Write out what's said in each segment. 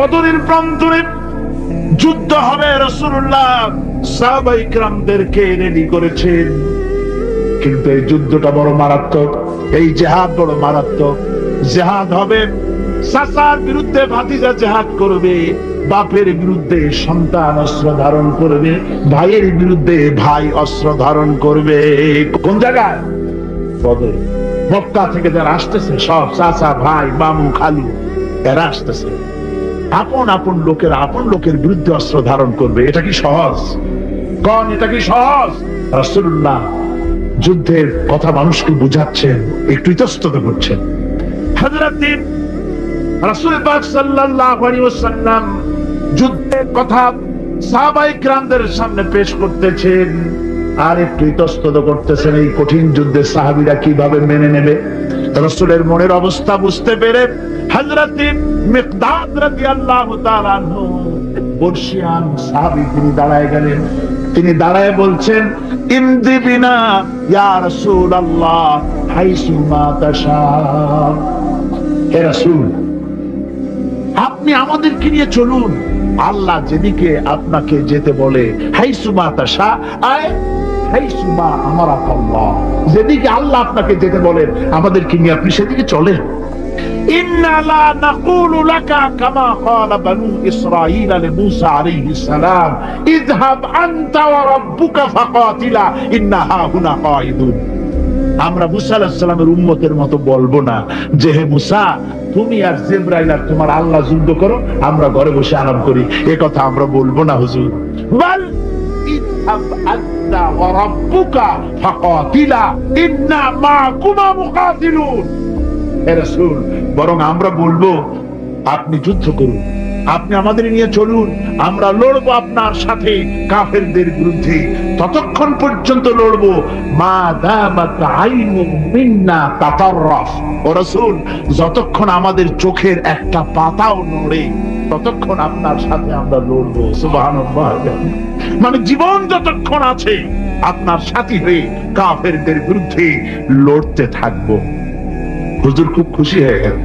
বদরের প্রান্তরে যুদ্ধ হবে, রাসূলুল্লাহ সাহাবায়ে কিরামদেরকে রেডি করেছেন। কিন্তু এই যুদ্ধটা বড় মারাত্মক, এই জিহাদ বড় মারাত্মক। জিহাদ হবে, চাচার বিরুদ্ধে ভাতিজা জিহাদ করবে, বাপের বিরুদ্ধে সন্তান অস্ত্র ধারণ করবে, ভাইয়ের বিরুদ্ধে ভাই অস্ত্র ধারণ করবে। কোন জায়গায়? বদর। মক্কা থেকে যারা আসতেছে সব চাচা ভাই মামু খালু এরা আসতেছে, আপন আপন লোকের আপন লোকের বিরুদ্ধে অস্ত্র ধারণ করবে। এটা কি সহজ? কোন এটা কি সহজ? রাসূলুল্লাহ যুদ্ধের কথা মানুষকে বুঝাচ্ছেন, একটু ইতস্তত করছেন। হযরত রাসূল পাক সাল্লাল্লাহু আলাইহি ওয়াসাল্লাম যুদ্ধের কথা সাহাবায়ে কিরামদের সামনে পেশ করতেছেন আর একটু ইতস্তত করতেছেন। এই কঠিন যুদ্ধে সাহাবীরা কিভাবে মেনে নেবে? রাসূলের মনের অবস্থা বুঝতে পেরে হযরত মিকদাদ রাদিয়াল্লাহু তাআলা আনহু বর্ষিয়ান সাহাবী তিনি দাঁড়ায় গেলেন। তিনি দাঁড়ায় বলছেন, ইমদি বিনা ইয়া রাসূলুল্লাহ হাইসু মা তাশা। হে রাসূল, আপনি আমাদেরকে নিয়ে চলুন আল্লাহ যেদিকে আপনাকে যেতে বলে। হাইসু মা তাশা আয় হাইসু মা আমারাকাল্লাহ, যেদিকে আল্লাহ আপনাকে যেতে বলেন আমাদেরকে নিয়ে আপনি সেদিকে চলেন। ইন্না লা নাকুলু লাকা কামা ক্বালা বানু ইসরাঈল লিমূসা আলাইহিস সালাম ইযহাব আনতা ওয়া রাব্বুকা ফাকাতিলা ইন্না হাহুনা কাঈদুন। আমরা মুসা আলাইহিস সালামের উম্মতের মতো বলবো না যে হে মুসা তুমি আর জিবরাইল আর তোমার আল্লাহ যুদ্ধ করো, আমরা ঘরে বসে আরাম করি। এই কথা আমরা বলবো না হুজুর। বাল ইযহাব আনতা ওয়া রাব্বুকা ফাকাতিলা ইন্না মাআকুমা মুকাতিলুন। হে রাসূল, বরং আমরা বলবো আপনি যুদ্ধ করুন, আপনি আমাদের নিয়ে চলুন, আমরা লড়বো আপনার সাথে কাফেরদের বিরুদ্ধে। ততক্ষণ পর্যন্ত লড়বো মা দামাত আইনু মিন্না তাতাররাফ। ও রাসূল, যতক্ষণ আমাদের চোখের একটা পাতাও নড়ে ততক্ষণ আপনার সাথে আমরা লড়বো। সুবহানাল্লাহ। মানে জীবন যতক্ষণ আছে আপনার সাথী হয়ে কাফেরদের বিরুদ্ধে লড়তে থাকবো। হুজুর খুব খুশি হয়ে গেল।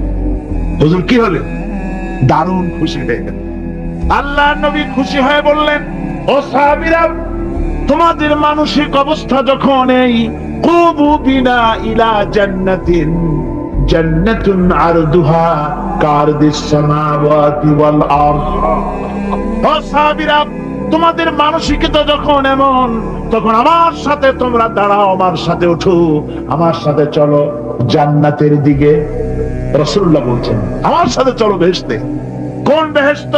হুজুর কি হলেন? দারুণ খুশি হয়ে গেল। আল্লাহ নবী খুশি হয়ে বললেন, ও সাহাবীরা, তোমাদের মানসিক অবস্থা যখন এই কুবু বিনা ইলা জান্নাতিন জান্নাতুন আরদুহা কারদিস সামাওয়াতি ওয়াল আরদ। ও সাহাবীরা, তোমাদের মানসিকতা যখন এমন, তখন আমার সাথে তোমরা দাঁড়াও, আমার সাথে ওঠো, আমার সাথে চলো জান্নাতের দিকে। রাসূলুল্লাহ বলছেন আমার সাথে চলো বেহেশতে। কোন বেহেশত?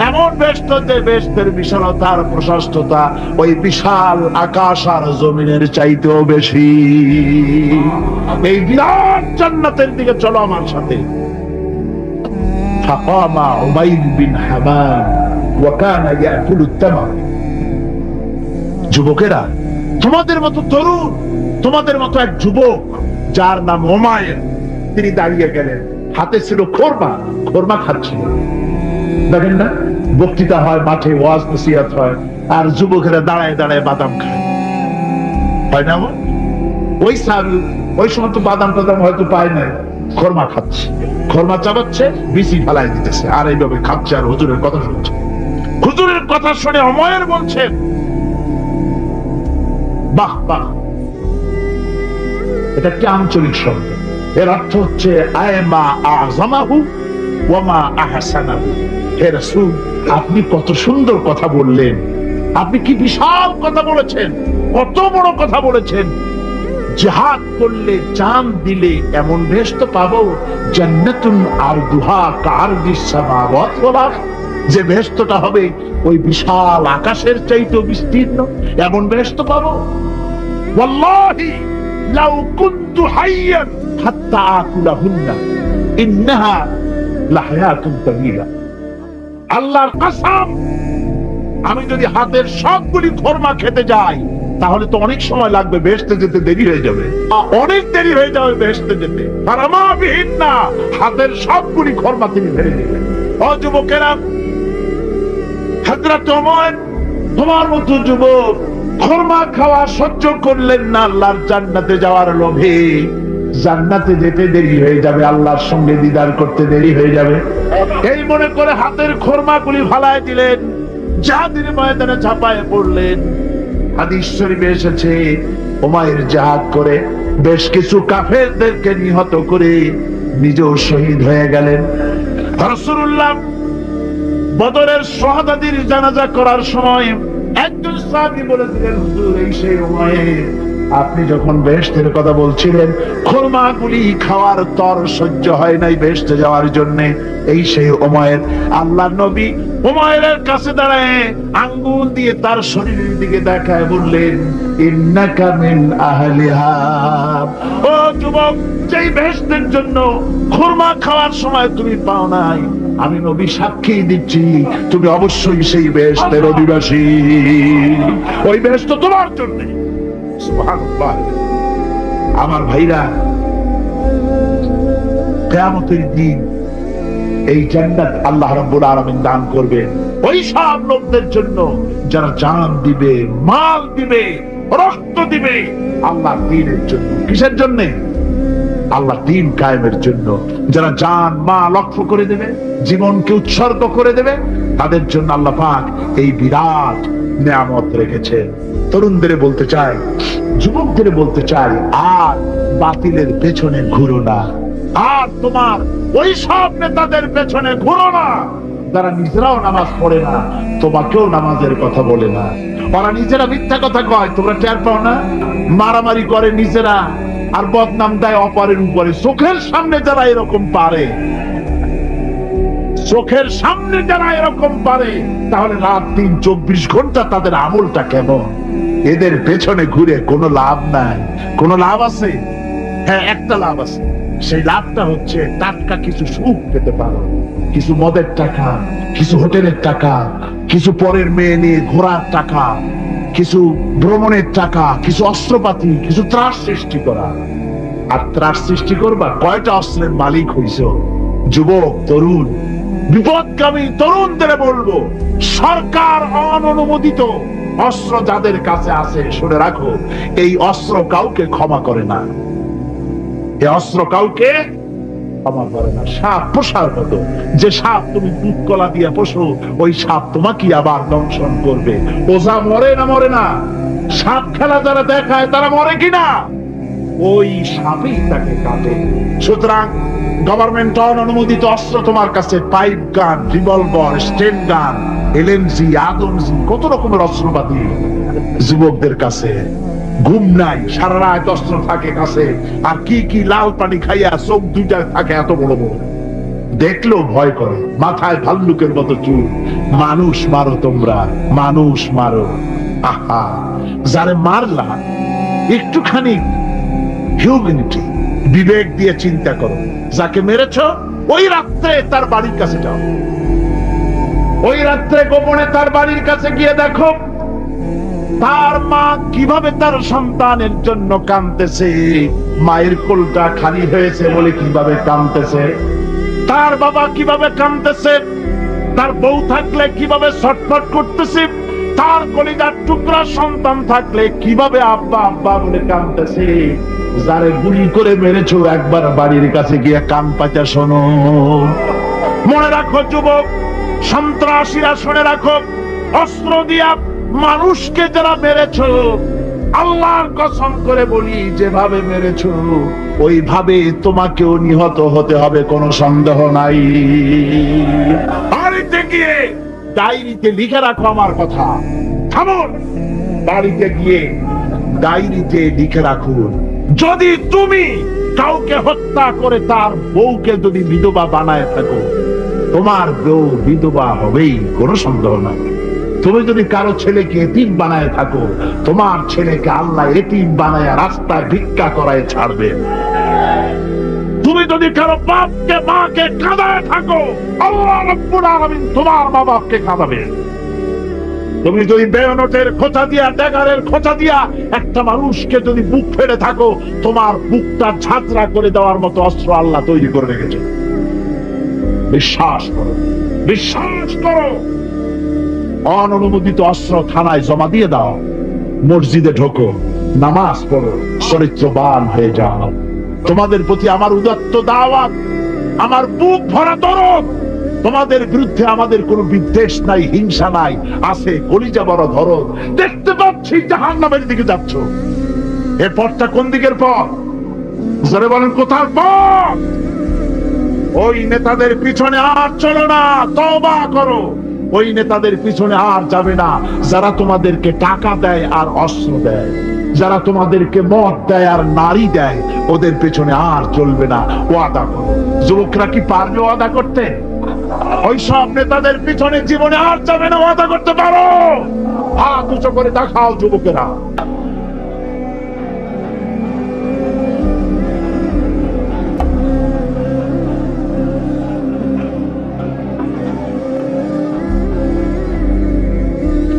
এমন বেহেশত যে বেহেশতের বিশালতার প্রশস্ততা ওই বিশাল আকাশ আর জমিনের চাইতেও বেশি। এই বিরাট জান্নাতের দিকে চলো আমার সাথে। ফাকামা উবাইদ বিন হামাম ওয়া কানা ইয়াকুলু তামার। যুবকেরা, তোমাদের মতো তরুণ, তোমাদের মতো এক যুবক যার নাম উমাইর, তিনি দাঁড়িয়ে গেলেন, হাতে ছিল খোরমা, খোরমা খাচ্ছিল। দেখেন না, বক্তৃতা হয় মাঠে, ওয়াজ নসিহত হয়, আর যুবকেরা দাঁড়ায় দাঁড়ায় বাদাম খায়, হয় না? ওই সাহাবী ওই সময় তো বাদাম টাদাম হয়তো পায় না, খোরমা খাচ্ছে, খোরমা চাবাচ্ছে, বিচি ফেলাই দিতেছে, আর এইভাবে খাচ্ছে আর হুজুরের কথা শুনছে। হুজুরের কথা শুনে উমাইর বলছেন, বাহ বাহ, এটা একটি আঞ্চলিক শব্দ। এর অর্থ হচ্ছে আয়মা আযমাহু ওয়া মা আহসানাহু। হে রাসূল, আপনি কত সুন্দর কথা বললেন, আপনি কি বিশাল কথা বলেছেন, কত বড় কথা বলেছেন। জিহাদ করলে, জান দিলে এমন বেহেশত পাবো, জান্নাতুন আরদুহা কারদিস সামাওয়াত ওয়াল আরদ, যে বেহেশতটা হবে ওই বিশাল আকাশের চাইতেও বিস্তীর্ণ, এমন বেহেশত পাবো। ওয়াল্লাহি লাউ কুনতু হাইয়ান হাত্তা আকুলাহুন্না ইন্নাহা লাহায়াতুন তাওয়িলা। আল্লাহর কসম, আমি যদি হাতের সবগুলি খোরমা খেতে যাই তাহলে তো অনেক সময় লাগবে, বেহেশতে যেতে দেরি হয়ে যাবে, অনেক দেরি হয়ে যাবে বেহেশতে যেতে। ফারামা বিহিন্না, হাতের সবগুলি খোরমা তিনি ফেলে দিলেন। ও যুবকেরা, হযরত ওমর তোমার মতো যুবক খোরমা খাওয়া সহ্য করলেন না আল্লাহর জান্নাতে যাওয়ার লোভে, জান্নাতে যেতে দেরি হয়ে যাবে, আল্লাহর সঙ্গে দিদার করতে দেরি হয়ে যাবে। এই মনে করে হাতের খোরমাগুলি ফালায় দিলেন, জিহাদের ময়দানে ঝাঁপায় পড়লেন। হাদিস শরীফে এসেছে উমাইর জিহাদ করে বেশ কিছু কাফেরদেরকে নিহত করে নিজেও শহীদ হয়ে গেলেন। রাসূলুল্লাহ বদরের শাহাদাতের জানাজা করার সময় একজন সাহাবী বলেছিলেন, হুজুর এই সেই উমাইর, আপনি যখন বেহেশতের কথা বলছিলেন, খোরমাগুলি খাওয়ার তর সহ্য হয় নাই বেহেশতে যাওয়ার জন্য, এই সেই উমাইর। আল্লাহর নবী উমাইরের কাছে দাঁড়ায় আঙ্গুল দিয়ে তার শরীরের দিকে দেখায় বললেন, ইন্নাকা মিন আহলিহা। ও যুবক, যেই বেহেশতের জন্য খোরমা খাওয়ার সময় তুমি পাও নাই, আমি নবী সাক্ষী দিচ্ছি তুমি অবশ্যই সেই বেহেশতের অধিবাসী। ওই বেহেশত তোমার জন্য। সুবহানাল্লাহ। আমার ভাইরা, কিয়ামতের দিন এই জান্নাত আল্লাহ রাব্বুল আলামিন দান করবে ওই সব লোকদের জন্য যারা জান দিবে, মাল দিবে, রক্ত দিবে আল্লাহর দ্বীনের জন্য। কিসের জন্য? আল্লাহর দ্বীন কায়েমের জন্য। যারা জান মাল লক্ষ করে দেবে, জীবনকে উৎসর্গ করে দেবে, তাদের জন্য আল্লাহ পাক এই বিরাট নিয়ামত রেখেছেন। তরুণদের বলতে চাই, যুবকদের বলতে চাই, আর বাতিলের পেছনে ঘুরো না, আর তোমার ওই সব নেতাদের পেছনে ঘুরো না যারা নিজেরাও নামাজ পড়ে না, তোমাকেও নামাজের কথা বলে না। ওরা নিজেরা মিথ্যা কথা কয়, তোমরা টের পাও না? মারামারি করে নিজেরা আর বদনাম দেয় অপরের উপরে। চোখের সামনে যারা এরকম পারে, চোখের সামনে যারা এরকম পারে, তাহলে রাত দিন 24 ঘন্টা তাদের আমলটা কেমন? এদের পেছনে ঘুরে কোনো লাভ নাই। কোনো লাভ আছে? হ্যাঁ, একটা লাভ আছে। সেই লাভটা হচ্ছে টাটকা কিছু সুখ পেতে পারো, কিছু মদের টাকা, কিছু হোটেলের টাকা, কিছু পরের মেয়ে নিয়ে ঘোরার টাকা, কিছু ভ্রমণের টাকা, কিছু অস্ত্রপাতি, কিছু ত্রাস সৃষ্টি করা। আর ত্রাস সৃষ্টি করবা, কয়টা অস্ত্রের মালিক হইছ? যুবক, তরুণ, বিপদগামী তরুণদের বলবো, সরকার অননুমোদিত অস্ত্র যাদের কাছে আছে, শুনে রাখো, এই অস্ত্র কাউকে ক্ষমা করে না। এই অস্ত্র কাউকে ক্ষমা করে না। সাপ পোষার মতো, যে সাপ তুমি দুধ কলা দিয়ে পোষো, ওই সাপ তোমাকে আবার দংশন করবে। ওঝা মরে না মরে না, সাপ খেলা যারা দেখায় তারা মরে কিনা, ওই সাপই তাকে কাটে। সুতরাং গভর্নমেন্ট অনুমোদিত অস্ত্র তোমার কাছে, পাইপ গান, রিভলভার, স্টেন গান, এলএমজি, আদমজি, কত রকমের অস্ত্রপাতি যুবকদের কাছে। ঘুম নাই, সারা রাত অস্ত্র থাকে কাছে, আর কি কি লাল পানি খাইয়া চোখ দুইটা থাকে এত বড় বড়, দেখলেও ভয় করে। মাথায় ভাল্লুকের মতো চুল। মানুষ মারো তোমরা, মানুষ মারো। আহা, যারে মারলা একটুখানি হিউম্যানিটি, বিবেক দিয়ে চিন্তা করো। যাকে মেরেছ ওই রাত্রে তার বাড়ির কাছে যাও, ওই রাত্রে গোপনে তার বাড়ির কাছে গিয়ে দেখো তার মা কিভাবে তার সন্তানের জন্য কাঁদতেছে, মায়ের কোলটা খালি হয়েছে বলে কিভাবে কাঁদতেছে, তার বাবা কিভাবে কাঁদতেছে, তার বউ থাকলে কিভাবে ছটফট করতেছে, তার কলিজার টুকরা সন্তান থাকলে কিভাবে আব্বা আব্বা বলে কাঁদতেছে। যারে গুলি করে মেরেছো, একবার বাড়ির কাছে গিয়ে কান পাচা শোনো। মনে রাখো যুবক, সন্ত্রাসীরা, শুনে রাখো, অস্ত্র দিয়া মানুষকে যারা মেরেছো, আল্লাহর কসম করে বলি, যেভাবে মেরেছো ওইভাবে তোমাকেও নিহত হতে হবে, কোনো সন্দেহ নাই। বাড়িতে গিয়ে ডায়েরিতে লিখে রাখো আমার কথা। থামুন, বাড়িতে গিয়ে ডায়েরিতে লিখে রাখুন, যদি তুমি কাউকে হত্যা করে তার বউকে যদি বিধবা বানায় থাকো, তোমার বউ বিধবা হবেই, কোনো সন্দেহ নাই। তুমি যদি কারো ছেলেকে এতিম বানায় থাকো, তোমার ছেলেকে আল্লাহ এতিম বানায় রাস্তায় ভিক্ষা করায় ছাড়বে। তুমি যদি কারো বাপকে মাকে কাঁদায় থাকো, আল্লাহ রাব্বুল আলামিন তোমার মা বাপকে কাঁদাবে। তুমি যদি বেয়নটের খোঁচা দিয়া, ড্যাগারের খোঁচা দিয়া একটা মানুষকে যদি বুক ফেড়ে থাকো, তোমার বুকটা ঝাঁঝরা করে দেওয়ার মতো অস্ত্র আল্লাহ তৈরি করে রেখেছে। বিশ্বাস করো, বিশ্বাস করো। অননুমোদিত অস্ত্র থানায় জমা দিয়ে দাও, মসজিদে ঢোকো, নামাজ পড়ো, চরিত্রবান হয়ে যাও। তোমাদের প্রতি আমার উদাত্ত দাওয়াত, আমার বুক ভরা দরদ। তোমাদের বিরুদ্ধে আমাদের কোনো বিদ্বেষ নাই, হিংসা নাই, আছে কলিজা বড় দরদ। দেখতে পাচ্ছি জাহান্নামের দিকে যাচ্ছ। এই পথটা কোন দিকের পথ? জোরে বলেন, কোথার পথ? ওই নেতাদের পিছনে আর চলো না, তওবা করো। ওই নেতাদের পিছনে আর যাবে না যারা তোমাদেরকে টাকা দেয় আর অস্ত্র দেয়, যারা তোমাদেরকে মদ দেয় আর নারী দেয়, ওদের পেছনে আর চলবে না। ওয়াদা করো। যুবকরা কি পারবে ওয়াদা করতে? ওই সব নেতাদের পিছনে জীবনে আর যাবে না। ওয়াদা করতে পারো? হাত উঁচু করে দেখাও যুবকেরা।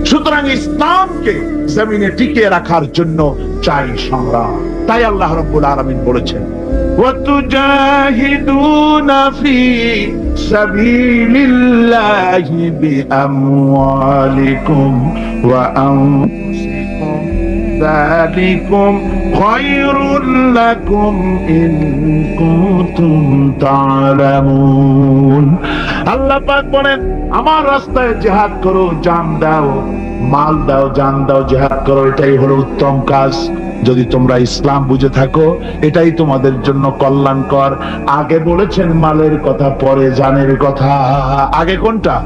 সুতরাং ইসলামকে জমিনে টিকিয়ে রাখার জন্য চাই সংগ্রাম। তাই আল্লাহ রাব্বুল আলামিন বলেছেন, ওয়াতুজাহিদুনা ফি সাবিলিল্লাহি বিআমওয়ালিকুম ওয়া আনফুসিকুম যালিকুম খায়রুল লাকুম ইন কুনতুম তা'লামুন। আল্লাহ পাক বলেন, আমার রাস্তায় জিহাদ করো, জান দাও, মাল দাও, জান দাও, জিহাদ করো, এটাই হলো উত্তম কাজ। যদি তোমরা ইসলাম বুঝে থাকো, এটাই তোমাদের জন্য কল্যাণকর। আগে বলেছেন মালের কথা, পরে জানের কথা। আগে কোনটা?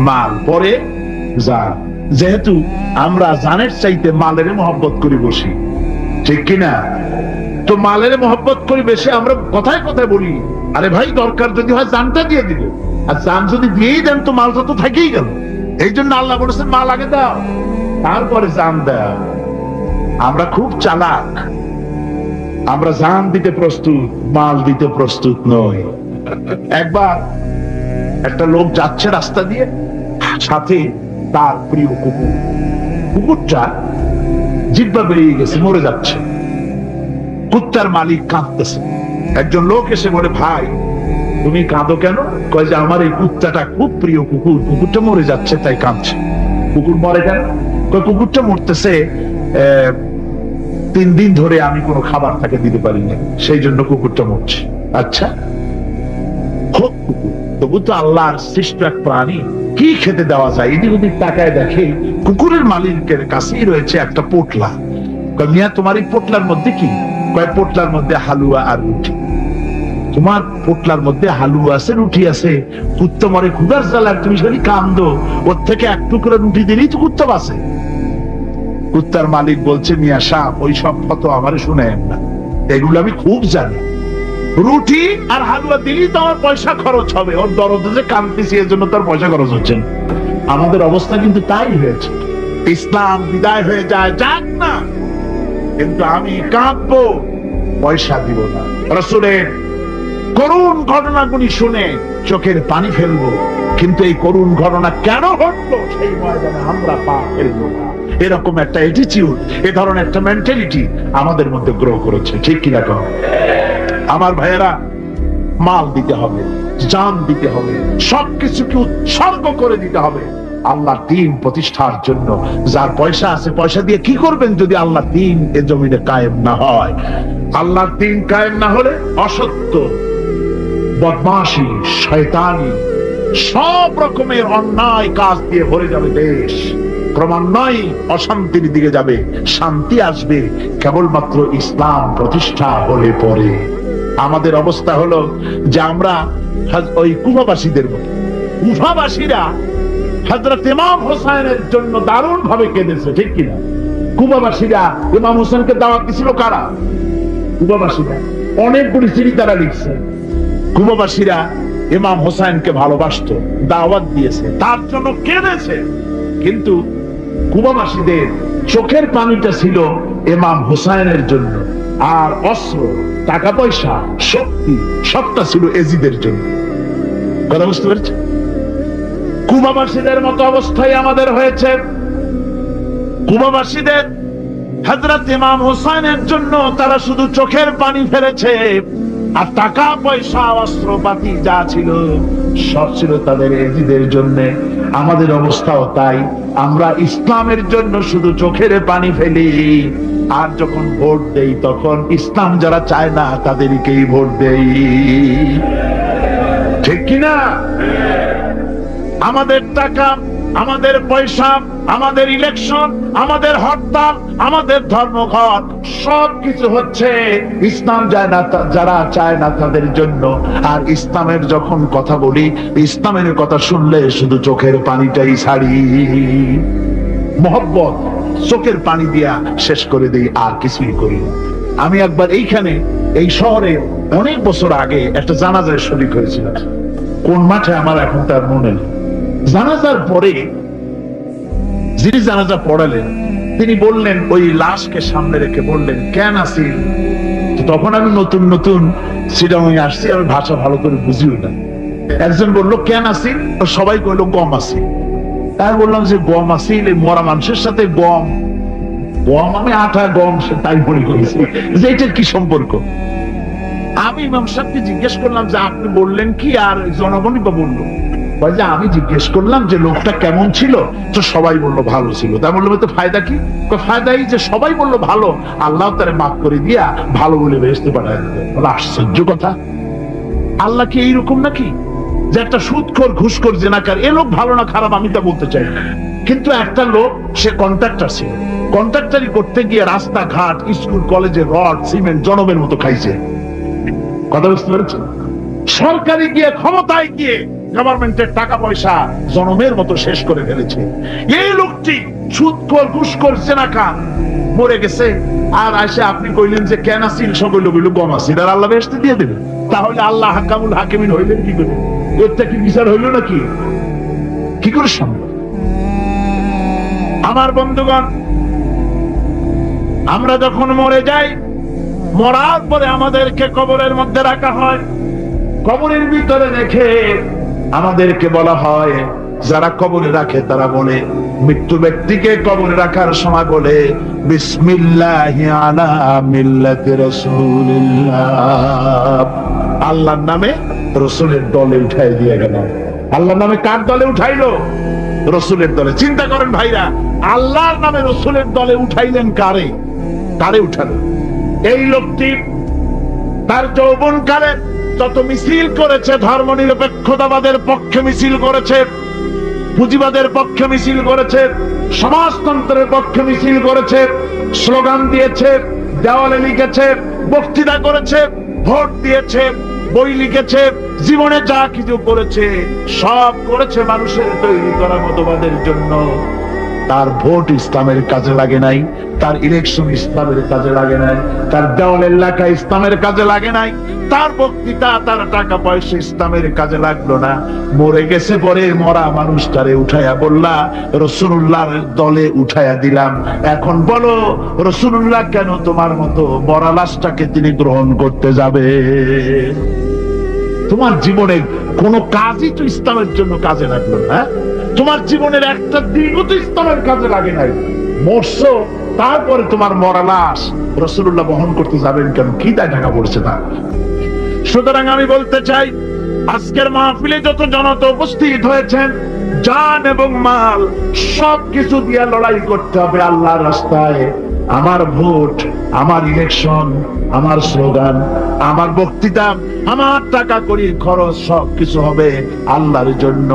মাল, পরে জান। যেহেতু আমরা জানের চাইতে মালের মহব্বত করি বসি, ঠিক কিনা? তো মালের মহব্বত করি বেশি। আমরা কথায় কথায় বলি, আরে ভাই দরকার যদি হয় জানটা দিয়ে দিবে, আর জান যদি দিয়েই দেন তো মালটা তো থেকেই গেল। এই জন্য আল্লাহ বলেছেন মাল আগে দাও, তারপরে জান দাও। আমরা খুব চালাক, আমরা জান দিতে প্রস্তুত, মাল দিতে প্রস্তুত নই। একবার একটা লোক যাচ্ছে রাস্তা দিয়ে, সাথে তার প্রিয় কুকুর। কুকুরটা জিহ্বা বেরিয়ে গেছে, মরে যাচ্ছে। কুত্তার মালিক কাঁদতেছে। একজন লোক এসে বলে, ভাই তুমি কাঁদো কেন? কয় যে আমার এই কুত্তাটা খুব প্রিয় কুকুর, কুকুরটা মরে যাচ্ছে তাই কাঁদছে। কুকুর মরে কেন? কয় কুকুরটা মরতেছে 3 দিন ধরে আমি কোনো খাবার তাকে দিতে পারিনি, সেই জন্য কুকুরটা মরছে। আচ্ছা, হোক কুকুর, তবু তো আল্লাহর সৃষ্ট এক প্রাণী, কি খেতে দেওয়া যায়? এদিক ওদিক তাকায় দেখে কুকুরের মালিকের কাছেই রয়েছে একটা পোটলা। কয় মিয়া তোমার এই পোটলার মধ্যে কি? কয় পোটলার মধ্যে হালুয়া আর রুটি। তোমার পোটলার মধ্যে হালুয়া আছে, রুটি আছে, কুত্তা মরে ক্ষুধার জ্বালায় তুমি খালি কান্দো, ওর থেকে এক টুকরো রুটি দিলেই তো কুত্তা বাঁচে। কুত্তার মালিক বলছে, মিয়া সাহেব ওই সব ফতো আমারে শুনেন না, এগুলো আমি খুব জানি। রুটি আর হালুয়া দিলেই তো আমার পয়সা খরচ হবে, ওর দরদে যে কাঁদতেছি এর জন্য তার পয়সা খরচ হচ্ছে। আমাদের অবস্থা কিন্তু তাই হয়েছে। ইসলাম বিদায় হয়ে যায়, যাক না, কিন্তু আমি কাঁদবো, পয়সা দিব না। রাসূলের করুণ ঘটনাগুলি শুনে চোখের পানি ফেলবো, কিন্তু এই করুণ ঘটনা কেন ঘটলো সেই ময়দানে আমরা পা ফেলবো না। এরকম একটা অ্যাটিটিউড, এ ধরনের একটা মেন্টালিটি আমাদের মধ্যে গ্রো করেছে, ঠিক কিনা? আমার ভাইয়েরা, মাল দিতে হবে, জান দিতে হবে, সবকিছুকে উৎসর্গ করে দিতে হবে আল্লাহর দ্বীন প্রতিষ্ঠার জন্য। যার পয়সা আছে, পয়সা দিয়ে কি করবেন যদি আল্লাহর দ্বীন এ জমিনে কায়েম না হয়? আল্লাহর দ্বীন কায়েম না হলে অসত্য, বদমাশি, শয়তানি, সব রকমের অন্যায় কাজ দিয়ে ভরে যাবে দেশ। ক্রমান্বয়ে অশান্তির দিকে যাবে, শান্তি আসবে কেবলমাত্র ইসলাম প্রতিষ্ঠা হলে পরে। আমাদের অবস্থা হলো যে আমরা ওই কুফাবাসীদের মতো। কুফাবাসীরা হযরত ইমাম হোসেনের জন্য দারুণ ভাবে কেঁদেছে, ঠিক কিনা? কুফাবাসীরা ইমাম হোসেনকে দাওয়াত দিছিল কারা? কুফাবাসীরা। অনেকগুলি চিঠি তারা লিখছে। কুফাবাসীরা ইমাম হোসেনকে ভালোবাসতো, দাওয়াত দিয়েছে, তার জন্য কেঁদেছে। কিন্তু কুফাবাসীদের চোখের পানিটা ছিল ইমাম হোসেনের জন্য, আর অস্ত্র, টাকা পয়সা, শক্তি সবটা ছিল এজিদের জন্য। কথা বুঝতে পেরেছে? কুফাবাসীদের মতো অবস্থায় আমাদের হয়েছে। কুফাবাসীদের হযরত ইমাম হোসেনের জন্য তারা শুধু চোখের পানি ফেলেছে, আর টাকা পয়সা অস্ত্রপাতি যা ছিল সব ছিল তাদের এজিদের জন্য। আমাদের অবস্থাও তাই, আমরা ইসলামের জন্য শুধু চোখের পানি ফেলি, আর যখন ভোট দেই তখন ইসলাম যারা চায় না তাদেরকেই ভোট দেই। ঠিক কিনা? আমাদের টাকা, আমাদের পয়সা, আমাদের ইলেকশন, আমাদের হরতাল, আমাদের ধর্মঘট সবকিছু হচ্ছে ইসলাম যায় না যারা চায় না তাদের জন্য। আর ইসলামের যখন কথা বলি, ইসলামের কথা শুনলে শুধু চোখের পানিটাই ছাড়ি, মহব্বত চোখের পানি দিয়া শেষ করে দিই, আর কিছুই করি না। আমি একবার এইখানে এই শহরে অনেক বছর আগে একটা জানাজায় শরীক হয়েছিলাম। কোন মাঠে আমার এখন তার মনে নেই। জানাজার পরে যিনি জানাজা পড়ালেন তিনি বললেন, ওই লাশকে সামনে রেখে বললেন, কেন আসিল? তখন আমি নতুন নতুন সিডামে আসছি, আমি ভাষা ভালো করে বুঝিও না। একজন বললো কেন আসিল? সবাই কইলো গম আসিল। তাই বললাম যে গম আসিল, এই মরা মানুষের সাথে গম, গম আমি আটা গম তাই মনে করেছি যে এটার কি সম্পর্ক। আমি ইমাম সাহেবকে জিজ্ঞেস করলাম যে আপনি বললেন কি, আর জনগণই বা বললো। যে আমি জিজ্ঞেস করলাম যে লোকটা কেমন ছিল, তো সবাই বললো ভালো ছিল। তাই বললো তো ফায়দা কি? ফায়দাই যে সবাই বললো ভালো, আল্লাহ তারে মাফ করে দিয়া ভালো বলে বেহেশতে পাঠায় দিবে। আশ্চর্য কথা, আল্লাহ কি এইরকম নাকি যে একটা সুদখোর ঘুষখোর জেনাকার এ লোক ভালো না খারাপ আমি তা বলতে চাই না, কিন্তু একটা লোক সে কন্ট্রাক্টর ছিল, কন্ট্রাক্টরি করতে গিয়ে রাস্তাঘাট, স্কুল কলেজে রড সিমেন্ট জনমের মতো খাইছে। কথা বুঝতে পেরেছেন? সরকারি গিয়ে ক্ষমতায় গিয়ে গভর্নমেন্টের টাকা পয়সা জনমের মতো শেষ করে ফেলেছে। এই লোকটি সুদখোর ঘুষখোর জেনাকার মরে গেছে, আর আসে আপনি কইলেন যে কেন আসিল? সকল লোক গম আসিল, আর আল্লাহ বেহেশতে দিয়ে দেবে। তাহলে আল্লাহ হাকামুল হাকিমিন হইলেন কি করে? এটা কি বিচার হইল নাকি? কি করে সম্ভব? আমার বন্ধুগণ, আমরা যখন মরে যাই, মরার পরে আমাদেরকে কবরের মধ্যে রাখা হয়। কবরের ভিতরে রেখে আমাদেরকে বলা হয়, যারা কবরে রাখে তারা বলে, মৃত্যু ব্যক্তিকে কবরে রাখার সময় বলে বিসমিল্লাহি আলা মিল্লাতি রাসূলিল্লাহ, আল্লাহর নামে রসুলের দলে উঠাই দিয়ে গেল। আল্লাহর নামে কার দলে উঠাইলো? রসুলের দলে। চিন্তা করেন ভাইরা, আল্লাহর নামে রসুলের দলে উঠাইলেন কারে? কারে উঠালো? এই লোকটি তার যৌবনকালে যত মিছিল করেছে, ধর্ম নিরপেক্ষতাবাদের পক্ষে মিছিল করেছে, পুঁজিবাদের পক্ষে মিছিল করেছে, সমাজতন্ত্রের পক্ষে মিছিল করেছে, স্লোগান দিয়েছে, দেওয়ালে লিখেছে, বক্তৃতা করেছে, ভোট দিয়েছে, বই লিখেছে, জীবনে যা কিছু করেছে সব করেছে মানুষের তৈরি করা মতবাদের জন্য। তার ভোট ইসলামের কাজে লাগে নাই, তার ইলেকশন ইসলামের কাজে লাগে নাই, তার দেওয়ালের লেখা ইসলামের কাজে লাগে নাই, তার বক্তৃতা, তার টাকা পয়সা ইসলামের কাজে লাগলো না। মরে গেছে, পরে মরা মানুষটারে উঠাইয়া বললা রাসূলুল্লাহর দলে উঠাইয়া দিলাম। এখন বলো রাসূলুল্লাহ কেন তোমার মতো মরা লাশটাকে তিনি গ্রহণ করতে যাবে? তোমার জীবনের কোন কাজই তো ইসলামের জন্য কাজে লাগলো না। তোমার জীবনের একটা দিনও তো ইসলামের কাজে লাগে নাই। মরছো, তারপরে তোমার মরা লাশ রাসূলুল্লাহ বহন করতে যাবেন কেন? কি দায় ঢাকা পড়ছে তা? সুতরাং আমি বলতে চাই, আজকের মাহফিলে যত জনতা উপস্থিত হয়েছেন, জান এবং মাল সবকিছু দিয়ে লড়াই করতে হবে আল্লাহর রাস্তায়। আমার ভোট, আমার ইলেকশন, আমার স্লোগান, আমার বক্তৃতা, আমার টাকা করি খরচ সবকিছু হবে আল্লাহর জন্য।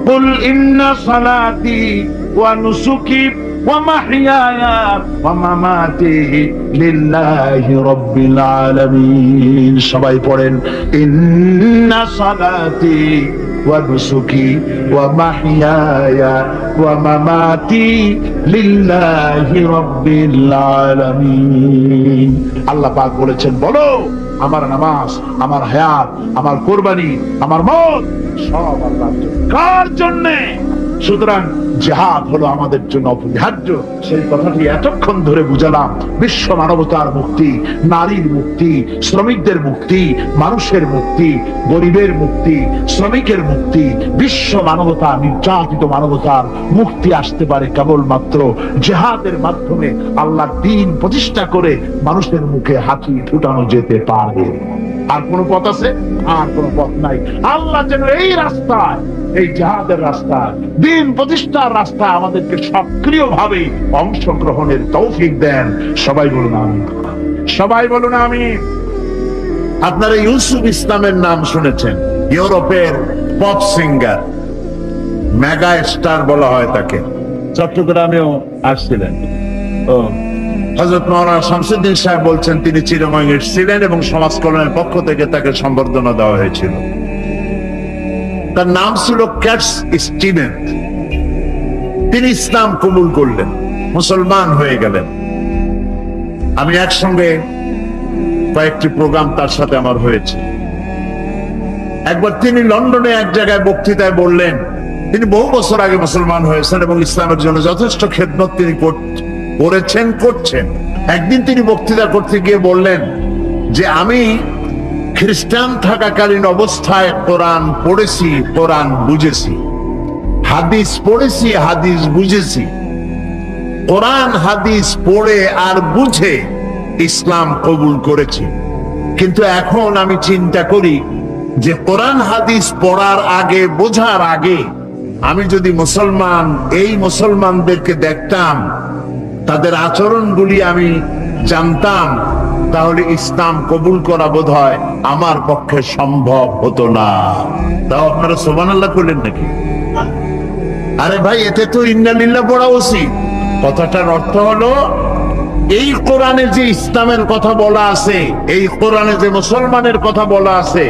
কুল ইন্না সালাতি ওয়া নুসুকি ওয়া মাহইয়ায়া ওয়া মামাতি লিল্লাহি রাব্বিল আলামিন। সবাই পড়েন, ইন্না সালাতি ওয়া নুসুকি ওয়া মাহইয়ায়া ওয়া মামাতি লিল্লাহি রাব্বিল আলামিন। আল্লাহ পাক বলেছেন, বলো আমার নামাজ, আমার হায়াত, আমার কুরবানি, আমার মত সব আল্লাহর জন্য। কার জন্য? সুতরাং জিহাদ হলো আমাদের জন্য অপরিহার্য। সেই কথাটি এতক্ষণ ধরে বুঝালাম। বিশ্ব মানবতার মুক্তি, নারীর মুক্তি, শ্রমিকদের মুক্তি, মানুষের মুক্তি, গরিবের মুক্তি, শ্রমিকের মুক্তি, বিশ্ব মানবতা, নির্যাতিত মানবতার মুক্তি আসতে পারে কেবলমাত্র জিহাদের মাধ্যমে। আল্লাহর দ্বীন প্রতিষ্ঠা করে মানুষের মুখে হাসি ফুটানো যেতে পারে। আর কোন পথ আছে? আর কোন পথ নাই। আল্লাহ যেন এই রাস্তায় এই জিহাদের রাস্তায়, দ্বীন প্রতিষ্ঠার রাস্তায় আমাদেরকে সক্রিয়ভাবে অংশগ্রহণের তৌফিক দেন। সবাই বলুন আমিন। সবাই বলুন আমিন। আপনারা ইউসুফ ইসলামের নাম শুনেছেন, ইউরোপের পপ সিঙ্গার, মেগা স্টার বলা হয় তাকে। চট্টগ্রামেও আসছিলেন। হযরত মাওলানা শামসুদ্দিন সাহেব বলছেন তিনি চিরমঙ্গের ছিলেন এবং সমাজ কল্যাণের পক্ষ থেকে তাকে সম্বর্ধনা দেওয়া হয়েছিল। তার নাম ছিল ক্যাটস স্টিভেন। তিনি ইসলাম কবুল করলেন, মুসলমান হয়ে গেলেন। আমি একসঙ্গে কয়েকটি প্রোগ্রাম তার সাথে আমার হয়েছে। একবার তিনি লন্ডনে এক জায়গায় বক্তৃতায় বললেন, তিনি বহু বছর আগে মুসলমান হয়েছেন এবং ইসলামের জন্য যথেষ্ট খেদমত তিনি করেছেন, করছেন। একদিন তিনি বক্তৃতা করতে গিয়ে বললেন যে আমি খ্রিস্টান থাকাকালীন অবস্থায় কোরআন পড়েছি, কোরআন বুঝেছি, হাদিস পড়েছি, হাদিস বুঝেছি। কোরআন হাদিস পড়ে আর বুঝে ইসলাম কবুল করেছি। কিন্তু এখন আমি চিন্তা করি যে কোরআন হাদিস পড়ার আগে, বোঝার আগে আমি যদি এই মুসলমানদেরকে দেখতাম, তাদের আচরণগুলি আমি জানতাম, তাহলে ইসলাম কবুল করা বোধহয় আমার পক্ষে সম্ভব হতো না। তাও আপনারা সুবহানাল্লাহ করলেন নাকি? আরে ভাই, এতে তো ইন্না লিল্লাহ পড়া উচিত। কথাটার অর্থ হলো, এই কোরআনে যে ইসলামের কথা বলা আছে, এই কোরআনে যে মুসলমানের কথা বলা আছে,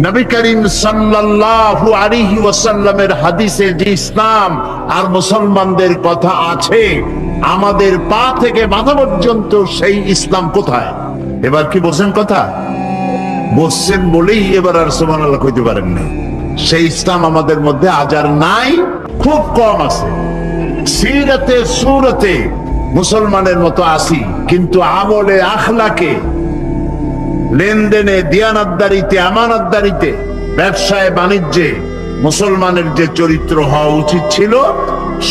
নবী করিম সাল্লাল্লাহু আলাইহি ওয়াসাল্লামের হাদিসে যে ইসলাম আর মুসলমানদের কথা আছে, আমাদের পা থেকে মাথা পর্যন্ত সেই ইসলাম কোথায়? এবার কি বলছেন কথা? বলছেন বলেই এবার আর সুবহানাল্লাহ কইতে পারেন না। সেই ইসলাম আমাদের মধ্যে আজ আর নাই, খুব কম আছে। সিরাতে সুরতে মুসলমানের মতো আসি, কিন্তু আমলে, আখলাকে, লেনদেনে, দিয়ানাতদারিতে, আমানতদারিতে, ব্যবসায় বাণিজ্যে মুসলমানের যে চরিত্র হওয়া উচিত ছিল,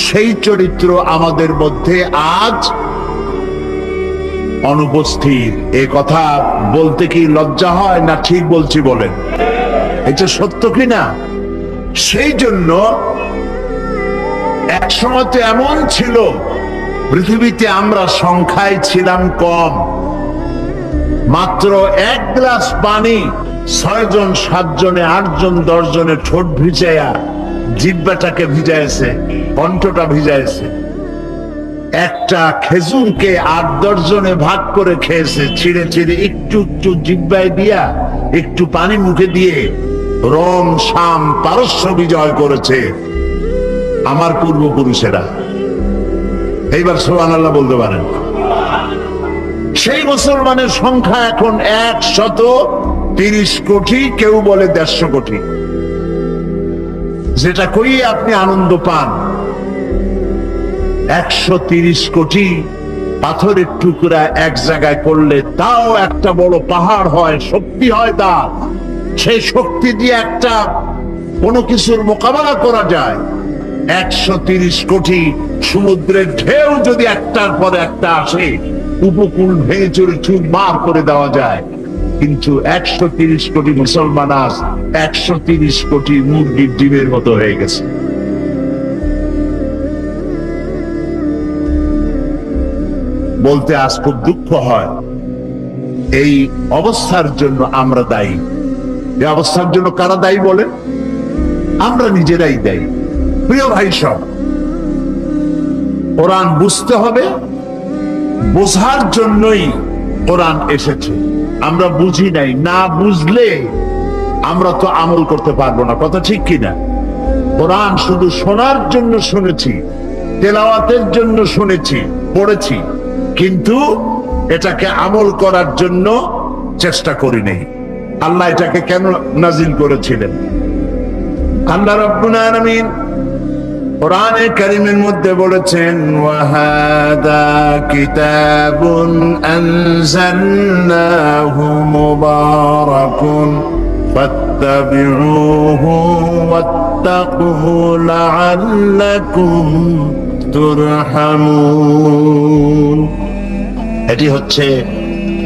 সেই চরিত্র আমাদের মধ্যে আজ অনুপস্থিত। এ কথা বলতে কি লজ্জা হয় না? ঠিক বলছি বলেন, এটা সত্য কি না? সেই জন্য এক সময় তো এমন ছিল, পৃথিবীতে আমরা সংখ্যায় ছিলাম কম, মাত্র এক গ্লাস পানি 6 জন 7 জনে 8 জন 10 জনে ঠোঁট ভিজাইয়া, জিহ্বাটাকে ভিজাইছে, কণ্ঠটা ভিজাইছে। একটা খেজুরকে 8-10 জনে ভাগ করে খেয়েছে, ছিঁড়ে ছিঁড়ে একটু একটু জিহ্বায় দিয়া, একটু পানি মুখে দিয়ে রোম, শাম, পারস্য বিজয় করেছে আমার পূর্বপুরুষেরা। এইবার সুবহানাল্লাহ বলতে পারেন। সেই মুসলমানের সংখ্যা এখন 130 কোটি, কেউ বলে 150 কোটি। যেটা কইয়ে আপনি আনন্দ পান, 130 কোটি পাথরের টুকরা এক জায়গায় করলে তাও একটা বড় পাহাড় হয়, শক্তি হয় তার। সেই শক্তি দিয়ে একটা কোনো কিছুর মোকাবেলা করা যায়। 130 কোটি সমুদ্রের ঢেউ যদি একটার পর একটা আসে, উপকূল ভেঙে চুরে চুরমার করে দেওয়া যায়। কিন্তু 130 কোটি মুসলমান আজ 130 কোটি মুরগির ডিমের মতো হয়ে গেছে। বলতে আজ খুব দুঃখ হয়। এই অবস্থার জন্য আমরা দায়ী। এই অবস্থার জন্য কারা দায়ী বলেন? আমরা নিজেরাই দায়ী। প্রিয় ভাই সব, কোরআন বুঝতে হবে, বোঝার জন্যই কোরআন এসেছে। আমরা বুঝি নাই, না বুঝলে আমরা তো আমল করতে পারবো না। কথা ঠিক কিনা? কোরআন শুধু শোনার জন্য শুনেছি, তেলাওয়াতের জন্য শুনেছি, পড়েছি, কিন্তু এটাকে আমল করার জন্য চেষ্টা করি নাই। আল্লাহ এটাকে কেন নাজিল করেছিলেন? আল্লাহ রাব্বুল আলামিন কোরআনে কারীমের মধ্যে বলেছেন, ওয়াহাদা কিতাবুন আনজালনাহু মুবারাকুন ফাত্তাবিউহু ওয়াত্তাকু লাআল্লাকুম তুরহামুন। এটি হচ্ছে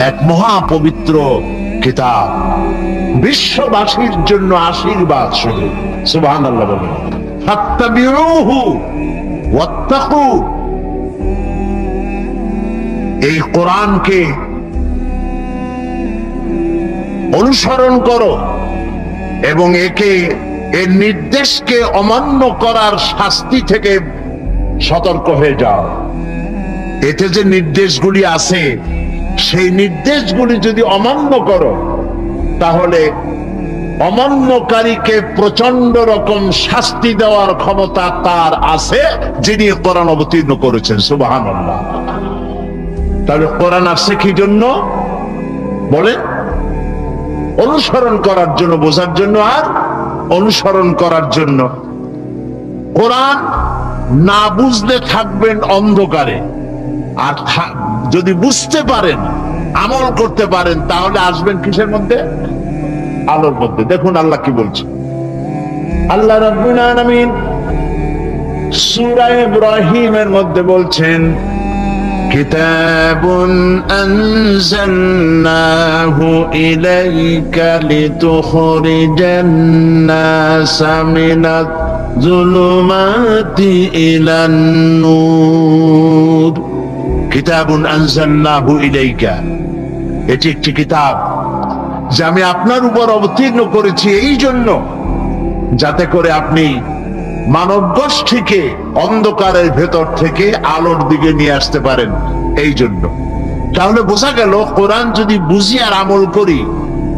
এক মহা পবিত্র কিতাব, বিশ্ববাসীর জন্য আশীর্বাদ শুধু। সুবহানাল্লাহ বলেন। ফাত্তাবিউহু ওয়াত্তাকু, এই কোরআনকে অনুসরণ করো এবং এর নির্দেশকে অমান্য করার শাস্তি থেকে সতর্ক হয়ে যাও। এতে যে নির্দেশগুলি আছে সেই নির্দেশগুলি যদি অমান্য করো তাহলে অমান্যকারীকে প্রচন্ড রকম শাস্তি দেওয়ার ক্ষমতা তার আছে যিনি কোরআন অবতীর্ণ করেছেন। সুবহানাল্লাহ। তাহলে কোরআন আসছে কি জন্য বলেন? অনুসরণ করার জন্য, বোঝার জন্য আর অনুসরণ করার জন্য। কোরআন না বুঝলে থাকবেন অন্ধকারে, আর যদি বুঝতে পারেন, আমল করতে পারেন, তাহলে আসবেন কিসের মধ্যে? আলোর মধ্যে। দেখুন আল্লাহ কি বলছে। আল্লাহ রাব্বুল আলামিন সূরা ইব্রাহিমের মধ্যে বলছেন, কিতাবুন আনজালনাহু ইলাইকা লিতুখরিজান নাসা মিনাজ যুলুমাতি ইলান নূর। কিতাবুন আনজালনাহু ইলাইকা, এটি একটি কিতাব যা আমি আপনার উপর অবতীর্ণ করেছি এই জন্য যাতে করে আপনি মানব গোষ্ঠীকে অন্ধকারের ভেতর থেকে আলোর দিকে নিয়ে আসতে পারেন। এই জন্য তাহলে বোঝা গেল কোরআন যদি বুঝি আর আমল করি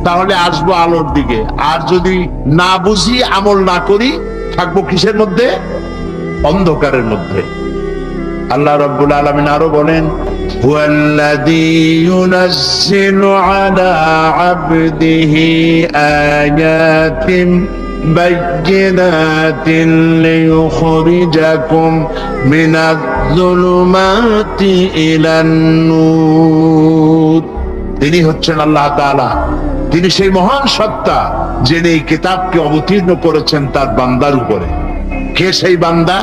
তাহলে আসবো আলোর দিকে, আর যদি না বুঝি আমল না করি থাকবো কিসের মধ্যে? অন্ধকারের মধ্যে। আল্লাহ রাব্বুল আলামিন আরো বলেন, হুয়াল্লাযী ইউনাজ্জিলু আলা আবদিহি আয়াতিন বায়্যিনাতিন লিয়ুখরিজাকুম মিনাজ যুলুমাতি ইলান নূর। তিনি হচ্ছেন আল্লাহ তাআলা, তিনি সেই মহান সত্তা যিনি এই কিতাবকে অবতীর্ণ করেছেন তার বান্দার উপরে। কে সেই বান্দা?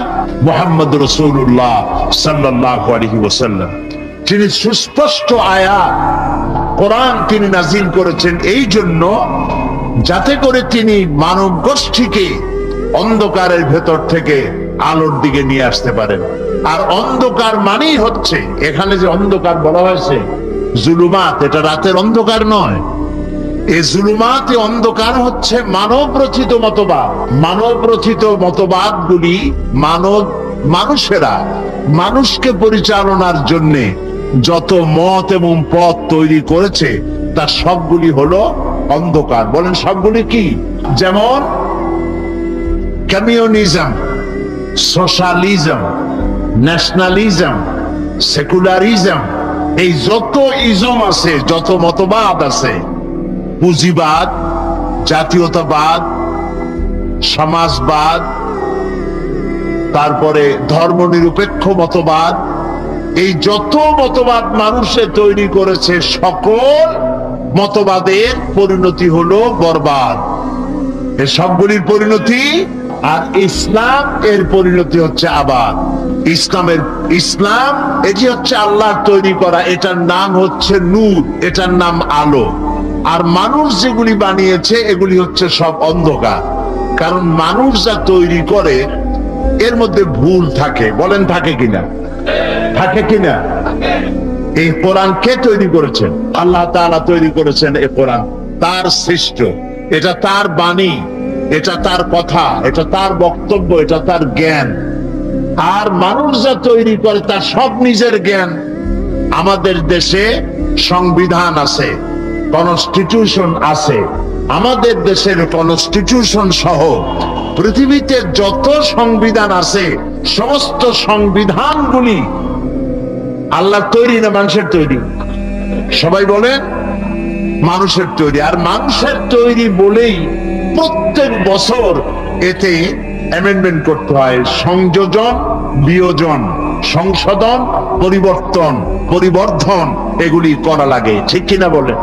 মুহাম্মদ রাসূলুল্লাহ সাল্লাল্লাহু আলাইহি ওয়াসাল্লাম। তিনি সুস্পষ্ট আয়াত কোরআন তিনি নাযিল করেছেন এই জন্য যাতে করে তিনি মানব গোষ্ঠীকে অন্ধকারের ভেতর থেকে আলোর দিকে নিয়ে আসতে পারেন। আর অন্ধকার মানেই হচ্ছে, এখানে যে অন্ধকার বলা হয়েছে জুলুমাত, এটা রাতের অন্ধকার নয়। এই জুলুমাতে অন্ধকার হচ্ছে মানব রচিত মতবাদ। মানব রচিত মতবাদগুলি মানুষেরা মানুষকে পরিচালনার জন্য যত মত এবং পথ তৈরি করেছে তার সবগুলি হলো অন্ধকার। বলেন সবগুলি কি? যেমন কমিউনিজম, সোশ্যালিজম, ন্যাশনালিজম, সেকুলারিজম, এই যত ইজম আছে, যত মতবাদ আছে, পুঁজিবাদ, জাতীয়তাবাদ, সমাজবাদ, তারপরে ধর্মনিরপেক্ষ মতবাদ, এই যত মতবাদ মানুষে তৈরি করেছে সকল মতবাদের পরিণতি হলো বরবাদ। এই সবগুলির পরিণতি। আর ইসলাম এর পরিণতি হচ্ছে আবার ইসলাম এটি হচ্ছে আল্লাহর তৈরি করা, এটার নাম হচ্ছে নূর, এটার নাম আলো। আর মানুষ যেগুলি বানিয়েছে এগুলি হচ্ছে সব অন্ধকার। কারণ মানুষ যা তৈরি করে এর মধ্যে ভুল থাকে। বলেন থাকে কিনা? থাকে কিনা? এই কোরআন কে তৈরি করেছেন? আল্লাহ তাআলা তৈরি করেছেন। এই কোরআন তার সৃষ্ট, এটা তার বাণী, এটা তার কথা, এটা তার বক্তব্য, এটা তার জ্ঞান। আর মানুষ যা তৈরি করে তার সব নিজের জ্ঞান। আমাদের দেশে সংবিধান আছে, কনস্টিটিউশন আছে। আমাদের দেশের কনস্টিটিউশন সহ পৃথিবীতে যত সংবিধান আছে সমস্ত সংবিধানগুলি আল্লাহর তৈরি না মানুষের তৈরি? সবাই বলেন মানুষের তৈরি। আর মানুষের তৈরি বলেই প্রত্যেক বছর এতে অ্যামেন্ডমেন্ট করতে হয়, সংযোজন, বিয়োজন, সংশোধন, পরিবর্ধন এগুলি করা লাগে। ঠিক কিনা বলেন?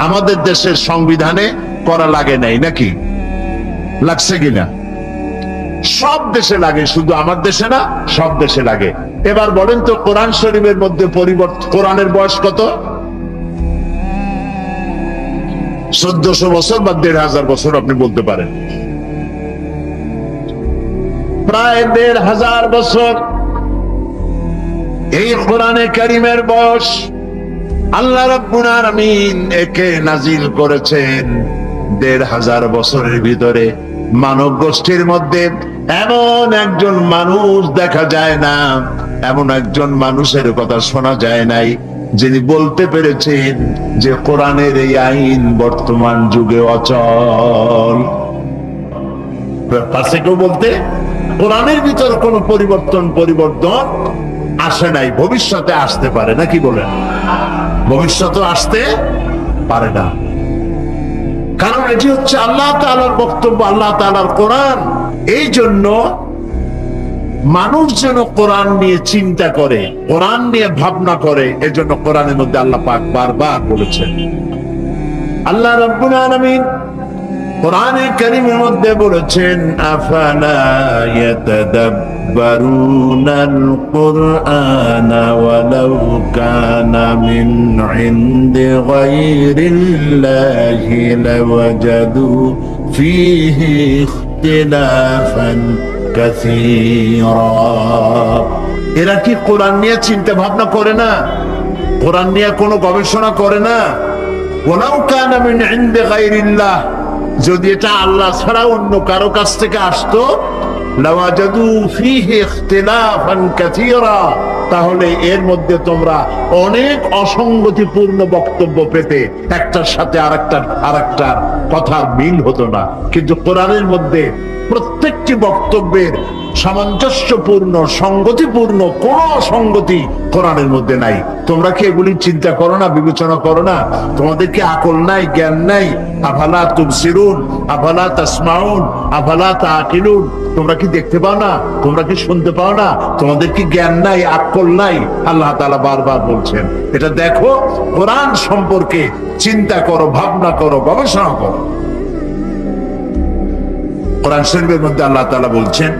আমাদের দেশের সংবিধানে করা লাগে নাই নাকি? লাগছে কিনা? সব দেশে লাগে, শুধু আমার দেশে না, সব দেশে লাগে। এবার বলেন তো কোরআন শরীফের মধ্যে কোরআনের বয়স কত? 1400 বছর বা 1500 বছর আপনি বলতে পারেন, প্রায় 1500 বছর এই কোরআনে কারীমের বয়স। আল্লাহ রাব্বুল আলামিন একে নাজিল করেছেন 1500 বছরের ভিতরে। মানব গোষ্ঠীর মধ্যে এমন একজন মানুষ দেখা যায় না, এমন একজন মানুষের কথা শোনা যায় নাই যিনি বলতে পেরেছেন যে কোরআনের এই আইন বর্তমান যুগে অচল। পারছে কেউ বলতে? কোরআনের ভিতর কোন পরিবর্তন আসে নাই, ভবিষ্যতে আসতে পারে না, কি বলেন? ভবিষ্যতে আসতে পারে না, কারণ এটি হচ্ছে আল্লাহ তাআলার বক্তব্য, আল্লাহ তাআলার কোরআন। এই জন্য মানুষ যেন কোরআন নিয়ে চিন্তা করে, কোরআন নিয়ে ভাবনা করে। এজন্য কোরআনের মধ্যে আল্লাহ পাক বারবার বলেছেন। আল্লাহ রাব্বুল আলামিন কোরআনে কারীমের মধ্যে বলেছেন, আফালা ইয়াতাদাব্বারুনাল কুরআনা ওয়ালাউ কানা মিন ইনদি গায়রিল্লাহি লাওয়াজাদু ফীহি ইখতিলাফান কাসীরা। এরা কি কোরআন নিয়ে চিন্তা ভাবনা করে না? কোরআন নিয়ে কোনো গবেষণা করে না? ওয়ালাউ কানা মিন ইনদি গায়রিল্লাহ, যদি এটা আল্লাহ ছাড়া অন্য কারো কাছ থেকে আসতো, লাওয়াজাদু ফীহি ইখতিলাফান কাসীরা, তাহলে এর মধ্যে তোমরা অনেক অসঙ্গতিপূর্ণ বক্তব্য পেতে, একটার সাথে আরেকটার কথার মিল হতো না। কিন্তু কোরআনের মধ্যে প্রত্যেকটি বক্তব্যের সামঞ্জস্যপূর্ণ, সঙ্গতিপূর্ণ, কোন অসঙ্গতি কোরআনের মধ্যে নাই। তোমরা কি এগুলি চিন্তা করো না, বিবেচনা করো না? তোমাদের কি আকল নাই, জ্ঞান নাই? আফালা তুবসিরুন আফালা তাসমাউন আফালা তাআকিলুন, তোমরা কি দেখতে পাও না? তোমরা কি শুনতে পাও না? তোমাদের কি জ্ঞান নাই, আকল নাই? আল্লাহ তাআলা বারবার বলছেন এটা দেখো, কোরআন সম্পর্কে চিন্তা করো, ভাবনা করো, গবেষণা করো। কোরআন শরীফের মধ্যে আল্লাহ তাআলা বলছেন,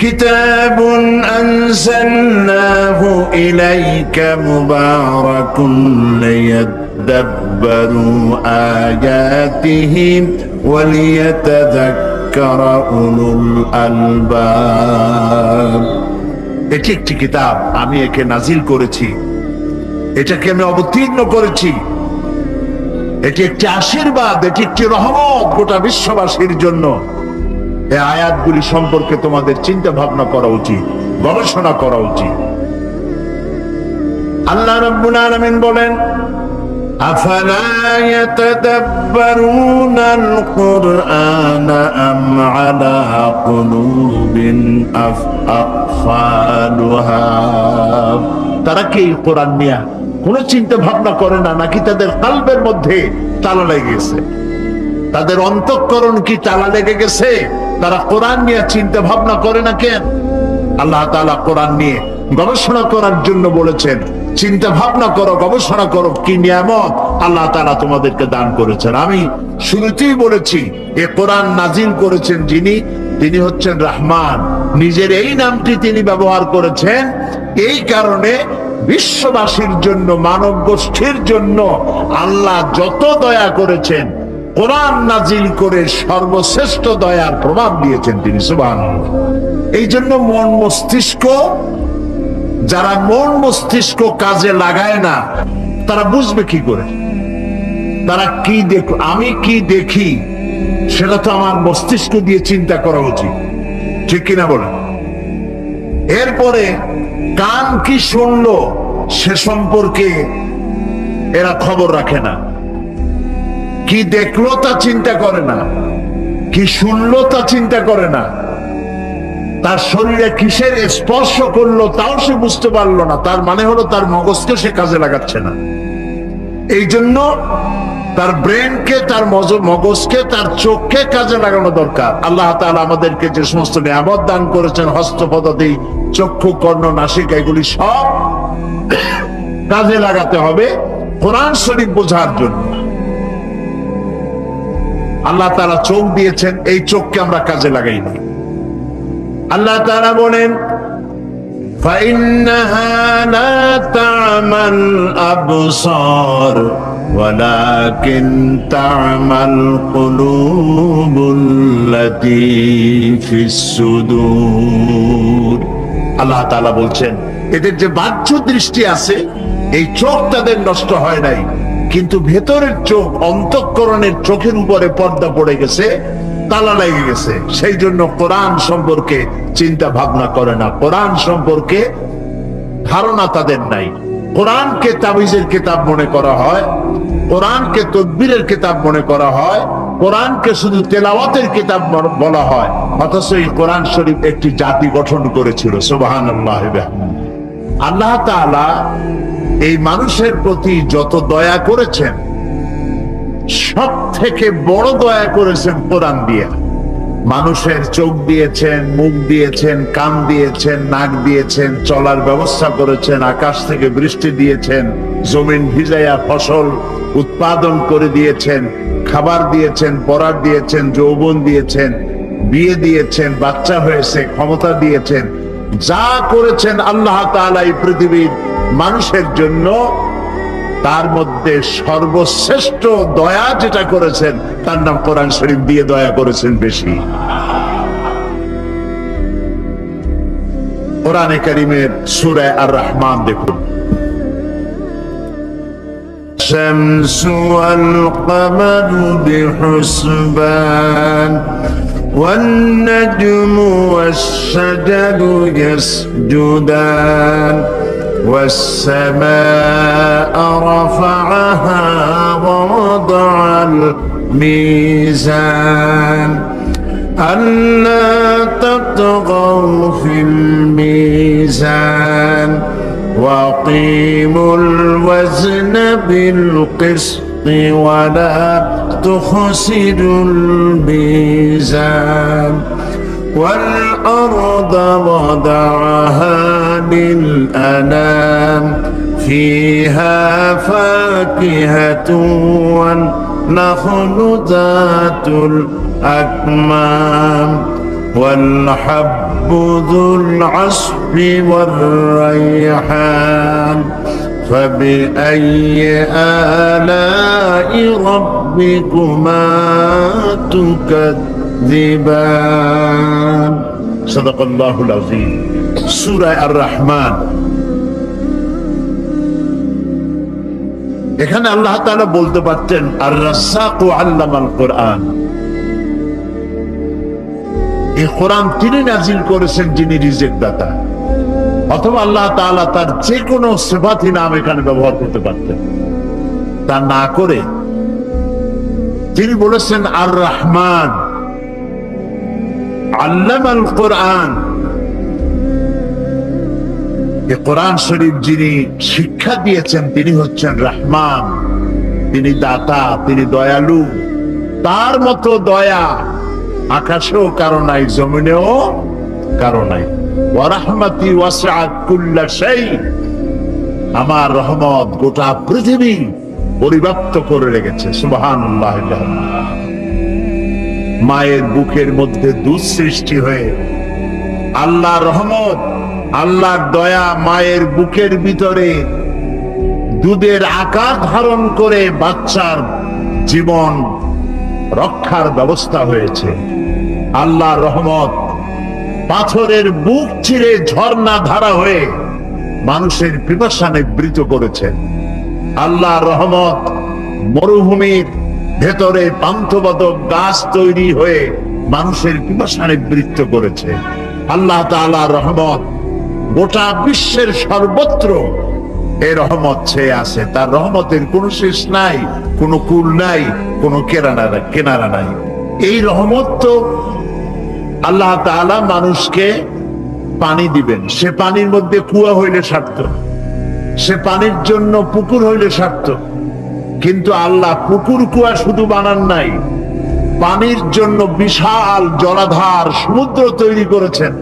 কিতাবুন আনজালনাহু ইলাইকা মুবারাকুন লিয়াদাব্বারু আয়াতিহি ওয়া লিয়াতাযাক্কারা উলুল আলবাব। এটি একটি কিতাব, আমি একে নাজিল করেছি, এটাকে আমি অবতীর্ণ করেছি। এটি একটি আশীর্বাদ, এটি একটি রহমত গোটা বিশ্ববাসীর জন্য। এই আয়াতগুলি সম্পর্কে তোমাদের চিন্তা ভাবনা করা উচিত, গবেষণা করা উচিত। আল্লাহ রাব্বুল আলামিন বলেন, আফালা ইয়াতাদাব্বারুনাল কুরআনা আম আলা কুলুবিন আকফালুহা। তারা কি কোরআন নিয়ে কোনো চিন্তা ভাবনা করে না, নাকি তাদের কলবের মধ্যে তালা লেগে গেছে? তাদের অন্তঃকরণ কি তালা লেগে গেছে? তারা কোরআন নিয়ে চিন্তা ভাবনা করে না কেন? আল্লাহ তাআলা কোরআন নিয়ে গবেষণা করার জন্য বলেছেন, চিন্তা ভাবনা করো, গবেষণা করো, কি নিয়ামত আল্লাহ তাআলা তোমাদেরকে দান করেছেন। আমি শুরুতেই বলেছি, এ কোরআন নাজিল করেছেন যিনি, তিনি হচ্ছেন রহমান। নিজের এই নামটি তিনি ব্যবহার করেছেন এই কারণে বিশ্ববাসীর জন্য, মানব গোষ্ঠীর জন্য আল্লাহ যত দয়া করেছেন, কোরআন নাজিল করে সর্বশ্রেষ্ঠ দয়ার প্রমাণ দিয়েছেন তিনি, সুবহানাল্লাহ। এই জন্য মন মস্তিষ্ক, যারা মন মস্তিষ্ক কাজে লাগায় না, তারা বুঝবে কি করে? তারা কি দেখো, আমি কি দেখি সেটা তো আমার মস্তিষ্ক দিয়ে চিন্তা করা উচিত, ঠিক কিনা বলেন? এরপরে কান কি শুনলো সে সম্পর্কে এরা খবর রাখে না। কি দেখলো তা চিন্তা করে না, কি শুনলো তা চিন্তা করে না, তার শরীরে কিসের স্পর্শ করলো তাও সে বুঝতে পারলো না। তার মানে হলো তার মগজকে সে কাজে লাগাচ্ছে না। এই জন্য তার ব্রেনকে, তার মগজকে, তার চোখকে কাজে লাগানো দরকার। আল্লাহ তাআলা আমাদেরকে যে সমস্ত নিয়ামত দান করেছেন, হস্তপদাদি, চক্ষু, কর্ণ, নাসিকা, এগুলি সব কাজে লাগাতে হবে কোরআন শরীফ বোঝার জন্য। আল্লাহ তাআলা চোখ দিয়েছেন, এই চোখকে আমরা কাজে লাগাই না। আল্লাহ তাআলা বলেন, فإنها لا تعمى الأبصار ওয়ালাকিন তা'মাল কুলুবুল্লাতী ফিস সুদূর। আল্লাহ তাআলা বলছেন এদের যে বাহ্য দৃষ্টি আছে, এই চোখ তাদের নষ্ট হয় নাই, কিন্তু ভেতরের চোখ, অন্তঃকরণের চোখের উপরে পর্দা পড়ে গেছে, তালা লেগে গেছে। সেই জন্য কোরআন সম্পর্কে চিন্তা ভাবনা করে না, কোরআন সম্পর্কে ধারণা তাদের নাই। কোরআনকে তাবিজের কিতাব মনে করা হয়, কোরআনকে তদবিরের কিতাব মনে করা হয়, কোরআনকে শুধু তেলাওয়াতের কিতাব বলা হয়, অথচ এই কোরআন শরীফ একটি জাতি গঠন করেছিল। সুবহানাল্লাহ। আল্লাহ তাআলা এই মানুষের প্রতি যত দয়া করেছেন, সব থেকে বড় দয়া করেছেন কোরআন দিয়ে। মানুষের চোখ দিয়েছেন, মুখ দিয়েছেন, কান দিয়েছেন, নাক দিয়েছেন, চলার ব্যবস্থা করেছেন, আকাশ থেকে বৃষ্টি দিয়েছেন, জমিন ভিজাইয়া ফসল উৎপাদন করে দিয়েছেন, খাবার দিয়েছেন, পরার দিয়েছেন, যৌবন দিয়েছেন, বিয়ে দিয়েছেন, বাচ্চা হয়েছে, ক্ষমতা দিয়েছেন। যা করেছেন আল্লাহ তাআলা এই পৃথিবীর মানুষের জন্য, তার মধ্যে সর্বশ্রেষ্ঠ দয়া যেটা করেছেন তার নাম কোরআন শরীফ দিয়ে দয়া করেছেন বেশি। কোরআনে কারীমের সূরা আর রহমান দেখুন, শামসু ওয়াল কমারু বিহুসবান ওয়ান নাজমু ওয়াশ শাজারু ইয়াসজুদান والسماء رفعها ووضع الميزان ألا تطغوا في الميزان وأقيموا الوزن بالقسط ولا تخسروا الميزان والأرض وضعها للأنام فيها فاكهة والنخل ذات الأكمام والحب ذو العصف والريحان فبأي آلاء ربكما تكذبان صدق الله العظيم সূরা আর রহমান। এখানে আল্লাহ তাআলা বলতে পারতেন আর রাজ্জাক আল্লামাল কোরআন, এই কোরআন তিনি নাজিল করেছেন যিনি রিজিক দাতা, অথবা আল্লাহ তাআলা তার যে কোনো সিফাতি নাম এখানে ব্যবহার করতে পারতেন। তা না করে তিনি বলেছেন আর রহমান আল্লামাল কোরআন। এই কোরআন শরীফ যিনি শিক্ষা দিয়েছেন তিনি হচ্ছেন রহমান, তিনি দাতা, তিনি দয়ালু। তার মতো দয়া আকাশেও কারো নাই, জমিনেও কারো নাই। ওয়া রাহমাতি ওয়াসআত কুল্লা শাই, আমার রহমত গোটা পৃথিবী পরিব্যাপ্ত করে রেখেছে। সুবহানাল্লাহ। মায়ের বুকের মধ্যে দুধ সৃষ্টি হয়ে আল্লাহর রহমত, আল্লাহর দয়া মায়ের বুকের ভিতরে দুধের আকার ধারণ করে বাচ্চার জীবন রক্ষার ব্যবস্থা হয়েছে। আল্লাহর রহমত পাথরের বুক চিরে ঝর্ণা ধারা হয়ে মানুষের পিপাসা নিবৃত করেছেন। আল্লাহর রহমত মরুভূমির ভেতরে পান্থবাদক গাছ তৈরি হয়ে মানুষের পিপাসা নিবৃত্ত করেছে। আল্লাহ তাআলার রহমত গোটা বিশ্বের সর্বত্র এই রহমত ছেয়ে আছে। তার রহমতের কোনো শেষ নাই, কোনো কুল নাই, কোনো কেনারা নাই। এই রহমত তো আল্লাহ তাআলা মানুষকে পানি দিবেন, সে পানির মধ্যে কুয়া হইলে সার্থ, সে পানির জন্য পুকুর হইলে সার্থ। কিন্তু আল্লাহ পুকুর কুয়া শুধু বানান নাই, পানির জন্য বিশাল জলাধার সমুদ্র তৈরি করেছেন,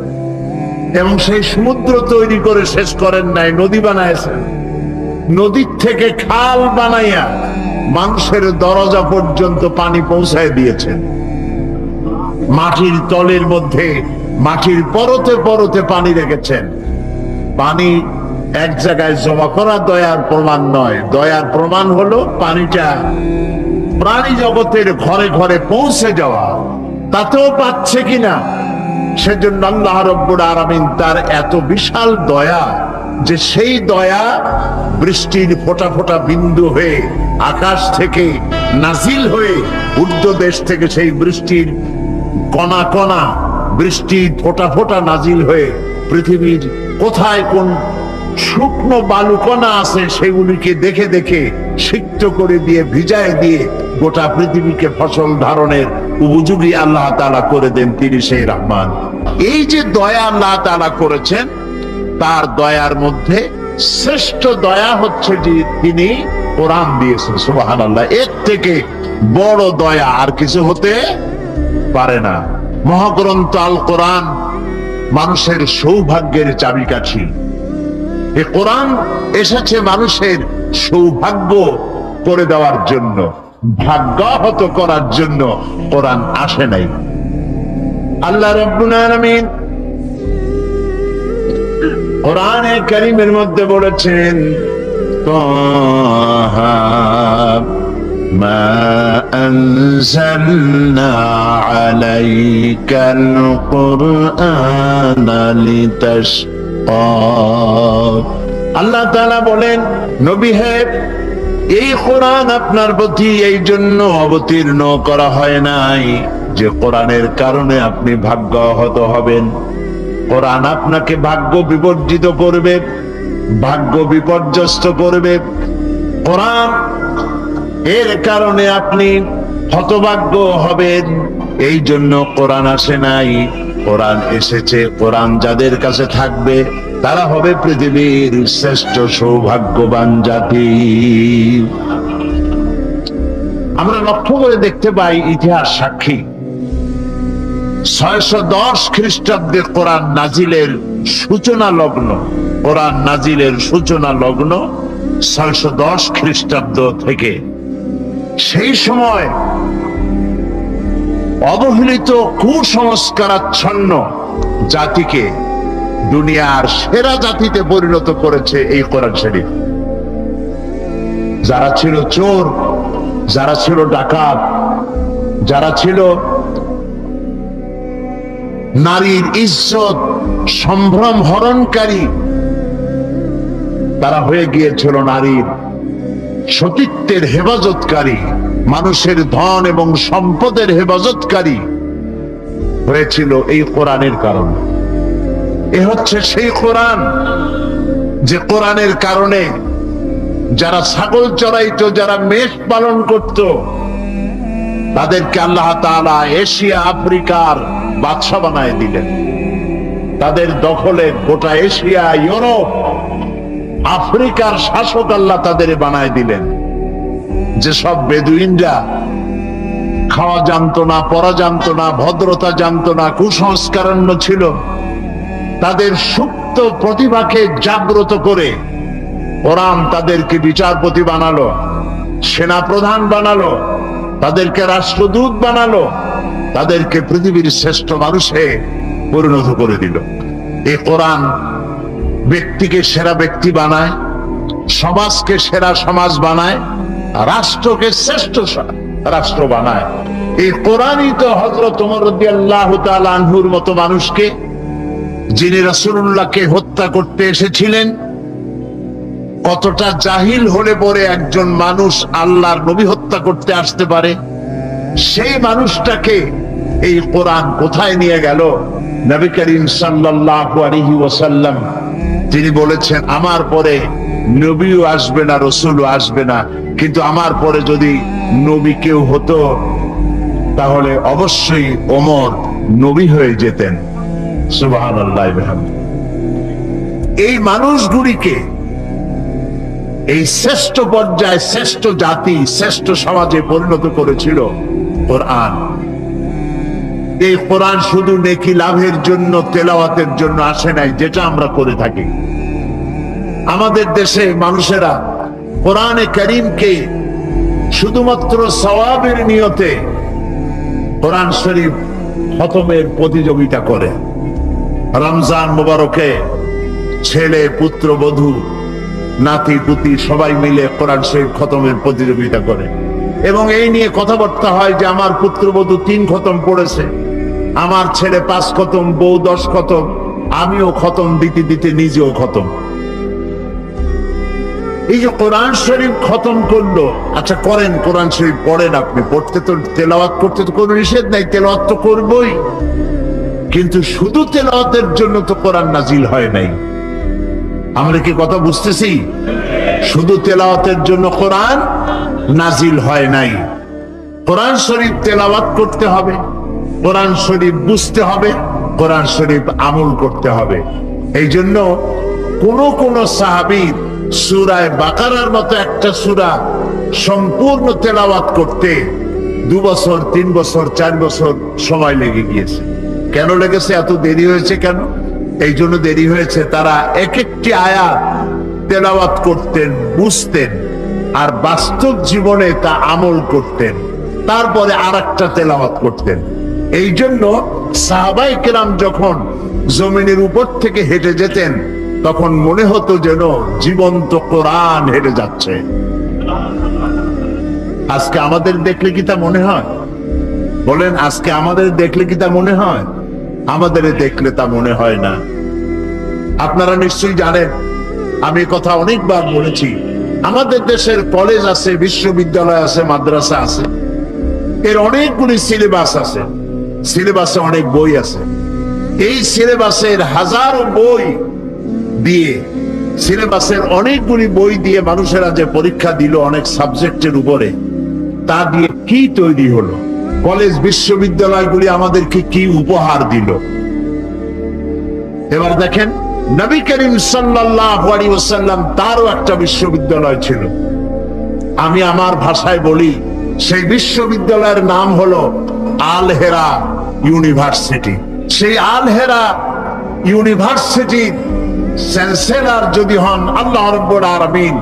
এবং সেই সমুদ্র তৈরি করে শেষ করেন নাই, নদী বানাইছেন। নদীর থেকে খাল বানাইয়া মানুষের দরজা পর্যন্ত পানি পৌঁছায় দিয়েছেন। মাটির তলের মধ্যে মাটির পরতে পরতে পানি রেখেছেন। পানি এক জায়গায় জমা করা দয়ার প্রমাণ নয়। দয়ার প্রমাণ হলো পানিটা প্রাণী জগতের ঘরে ঘরে পৌঁছে যাওয়া, তাতেও পাচ্ছে কিনা। সেজন্য আল্লাহ রাব্বুল আলামিন তার এত বিশাল দয়া যে সেই দয়া বৃষ্টির ফোঁটা ফোঁটা বিন্দু হয়ে আকাশ থেকে নাজিল হয়ে উর্ধ্ব দেশ থেকে সেই বৃষ্টির কণা কণা, বৃষ্টির ফোঁটা ফোঁটা নাজিল হয়ে পৃথিবীর কোথায় কোন শুকনো বালুকণা আছে সেগুলিকে দেখে দেখে সিক্ত করে দিয়ে ভিজায় দিয়ে গোটা পৃথিবীকে ফসল ধারণের উপযোগী আল্লাহ তাআলা করে দেন। তিনি সেই রহমান। এই যে দয়া আল্লাহ তাআলা করেছেন, তার দয়ার মধ্যে শ্রেষ্ঠ দয়া হচ্ছে যে তিনি কোরআন দিয়েছেন। সুবহানাল্লাহ। এর থেকে বড় দয়া আর কিছু হতে পারে না। মহাগ্রন্থ আল কোরআন মানুষের সৌভাগ্যের চাবিকাঠি। এই কোরআন এসেছে মানুষের সৌভাগ্য করে দেওয়ার জন্য, ভাগ্যাহত করার জন্য কোরআন আসে নাই। আল্লাহ রাব্বুল আলামিন কোরআনে কারীমের মধ্যে বলেছেন, তাহা মা আনজালনা আলাইকাল কুরআনা লিতাশকা। আল্লাহ তাআলা বলেন, নবী হে, এই কোরআন আপনার প্রতি এই জন্য অবতীর্ণ করা হয় নাই যে কোরআনের কারণে আপনি ভাগ্যাহত হবেন। কোরআন আপনাকে ভাগ্য বিবর্জিত করবে, ভাগ্য বিপর্যস্ত করবে। কোরআন এর কারণে আপনি হতভাগ্য হবেন, এই জন্য কোরআন আসে নাই। কোরআন এসেছে, কোরআন যাদের কাছে থাকবে তারা হবে পৃথিবীর শ্রেষ্ঠ সৌভাগ্যবান জাতি। আমরা লক্ষ্য করে দেখতে পাই, ইতিহাস সাক্ষী, 610 খ্রিস্টাব্দে কোরআন নাজিলের সূচনা লগ্ন। কোরআন নাজিলের সূচনা লগ্ন 610 খ্রিস্টাব্দ থেকে। সেই সময় অবহেলিত কুসংস্কারাচ্ছন্ন জাতিকে দুনিয়ার সেরা জাতিতে পরিণত করেছে এই কোরআন শরীফ। যারা ছিল চোর, যারা ছিল ডাকাত, যারা ছিল নারীর ইজ্জত সম্ভ্রম হরণকারী, তারা হয়ে গিয়েছিল নারীর সতীত্বের হেফাজতকারী, মানুষের ধন এবং সম্পদের হেফাজতকারী হয়েছিল এই কোরআনের কারণে। এ হচ্ছে সেই কোরআন যে কোরআনের কারণে যারা ছাগল চড়াইতো, যারা মেষ পালন করত, তাদেরকে আল্লাহ তাআলা এশিয়া আফ্রিকার বাদশা বানায় দিলেন। তাদের দখলে গোটা এশিয়া, ইউরোপ, আফ্রিকার শাসক আল্লাহ তাদের বানায় দিলেন। যেসব বেদুইনরা খাওয়া জানতো না, পড়া জানতো না, ভদ্রতা জানতো না, কুসংস্কারান্য ছিল, তাদের সুপ্ত প্রতিভাকে জাগ্রত করে কোরআন তাদেরকে বিচারপতি বানালো, সেনা প্রধান বানালো, তাদেরকে রাষ্ট্রদূত বানালো, তাদেরকে পৃথিবীর শ্রেষ্ঠ মানুষে পরিণত করে দিল। এই কোরআন ব্যক্তিকে সেরা ব্যক্তি বানায়, সমাজকে সেরা সমাজ বানায়, রাষ্ট্রকে শ্রেষ্ঠ রাষ্ট্র বানায়। এই কোরআনই তো হযরত ওমর রাদিয়াল্লাহু তাআলা আনহুর মতো মানুষকে, যিনি রাসূলুল্লাহকে হত্যা করতে এসেছিলেন, কতটা জাহিল হলে পরে একজন মানুষ আল্লাহর নবী হত্যা করতে আসতে পারে, সেই মানুষটাকে এই কোরআন কোথায় নিয়ে গেল? নবী করিম সাল্লাল্লাহু আলাইহি ওয়াসাল্লাম তিনি বলেছেন, আমার পরে নবীও আসবে না, রাসূলও আসবে না, কিন্তু আমার পরে যদি নবী কেউ হতো তাহলে অবশ্যই ওমর নবী হয়ে যেতেন। সুবহানাল্লাহ। এই মানুষগুলিকে এই শ্রেষ্ঠ পর্যায়ে, শ্রেষ্ঠ জাতি, শ্রেষ্ঠ সমাজে পরিণত করেছিল কোরআন। এই কোরআন শুধু নেকি লাভের জন্য, তেলাওয়াতের জন্য আসে নাই, যেটা আমরা করে থাকি। আমাদের দেশে মানুষেরা কোরআনে কারীমকে শুধুমাত্র সওয়াবের নিয়তে কোরআন শরীফ খতমের প্রতিযোগিতা করে। রমজান মুবারকে ছেলে পুত্রবধূ নাতি পুতি সবাই মিলে কোরআন শরীফ খতমের প্রতিযোগিতা করে এবং এই নিয়ে কথাবার্তা হয় যে আমার পুত্রবধূ 3 খতম পড়েছে, আমার ছেলে 5 খতম, বউ 10 খতম, আমিও খতম দিতে দিতে নিজেও খতম। এই যে কোরআন শরীফ খতম করলো, আচ্ছা করেন, কোরআন শরীফ পড়েন, আপনি পড়তে তো তেলাওয়াত করতে তো কোনো নিষেধ নাই, তেলাওয়াত তো করবই, কিন্তু শুধু তেলাওয়াতের জন্য তো কোরআন নাজিল হয় নাই। আমরা কি কথা বুঝতেছি? শুধু তেলাওয়াতের জন্য কোরআন নাজিল হয় নাই। কোরআন শরীফ তেলাওয়াত করতে হবে, কোরআন শরীফ বুঝতে হবে, কোরআন শরীফ আমল করতে হবে। এই জন্য কোন সাহাবী সূরা বাকারার মতো একটা সূরা সম্পূর্ণ তেলাওয়াত করতে 2 বছর 3 বছর 4 বছর সময় লেগে গিয়েছে। কেন লেগেছে? এত দেরি হয়েছে কেন? এই জন্য দেরি হয়েছে, তারা এক একটি আয়াত তেলাওয়াত করতেন, বুঝতেন, আর বাস্তব জীবনে তা আমল করতেন, তারপরে আরেকটা তেলাওয়াত করতেন। এই জন্য সাহাবায়ে কেরাম যখন জমিনের উপর থেকে হেঁটে যেতেন তখন মনে হতো যেন জীবন্ত কোরআন হেঁটে যাচ্ছে। আজকে আমাদের দেখলে কি তা মনে হয়? বলেন, আজকে আমাদের দেখলে কি তা মনে হয়? আমাদের দেখলে তা মনে হয় না। আপনারা নিশ্চয়ই জানেন, আমি কথা অনেকবার বলেছি, আমাদের দেশের কলেজ আছে, বিশ্ববিদ্যালয় আছে, মাদ্রাসা আছে, এর অনেকগুলি সিলেবাস আছে, সিলেবাসে অনেক বই আছে। এই সিলেবাসের হাজারো বই দিয়ে, সিলেবাসের অনেকগুলি বই দিয়ে মানুষেরা যে পরীক্ষা দিল অনেক সাবজেক্টের উপরে, তা দিয়ে কি তৈরি হলো? কলেজ বিশ্ববিদ্যালয়গুলি আমাদেরকে কি উপহার দিল? এবার দেখেন, নবী করিম সাল্লাল্লাহু আলাইহি ওয়াসাল্লাম তারও একটা বিশ্ববিদ্যালয় ছিল। আমি আমার ভাষায় বলি, সেই বিশ্ববিদ্যালয়ের নাম হলো আল হেরা ইউনিভার্সিটি। সেই আল হেরা ইউনিভার্সিটির চ্যান্সেলর যদি হন আল্লাহ রাব্বুল আলামিন,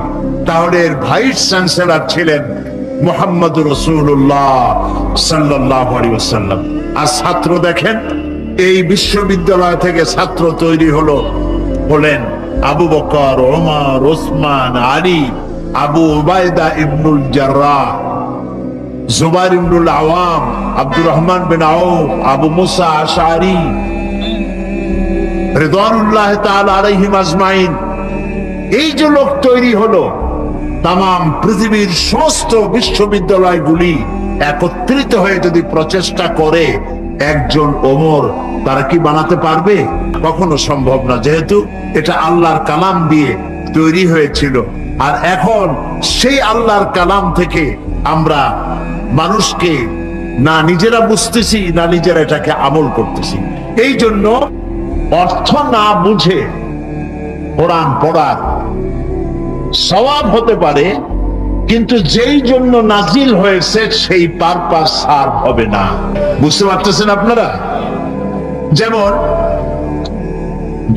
তাহলে এর ভাইস চ্যান্সেলর ছিলেন মুহাম্মদুর রাসূলুল্লাহ সাল্লাল্লাহু আলাইহি ওয়াসাল্লাম। আর ছাত্র দেখেন, এই বিশ্ববিদ্যালয় থেকে ছাত্র তৈরি হলেন আবু বকর, ওমর, ওসমান, আলী, আবু উবাইদা ইবনুল জাররাহ, জুবাইর ইবনুল আওয়াম, আব্দুর রহমান বিন আউফ, আবু মুসা আশআরী রিদওয়ানুল্লাহ তাআলা আলাইহিম আজমাইন। এই যে লোক তৈরি হলো, তাম পৃথিবীর সমস্ত বিশ্ববিদ্যালয়গুলি একত্রিত হয়ে যদি প্রচেষ্টা করে একজন ওমর, তারা কি বানাতে পারবে? কখনো সম্ভব না, যেহেতু এটা আল্লাহর কালাম দিয়ে তৈরি হয়েছিল। আর এখন সেই আল্লাহর কালাম থেকে আমরা মানুষকে না নিজেরা বুঝতেছি, না নিজেরা এটাকে আমল করতেছি। এই জন্য অর্থ না বুঝে কোরআন পড়ার সওয়াব হতে পারে, কিন্তু যেই জন্য নাজিল হয়েছে সেই পারপাস সার্ভ হবে না। বুঝতে পারতেছেন আপনারা? যেমন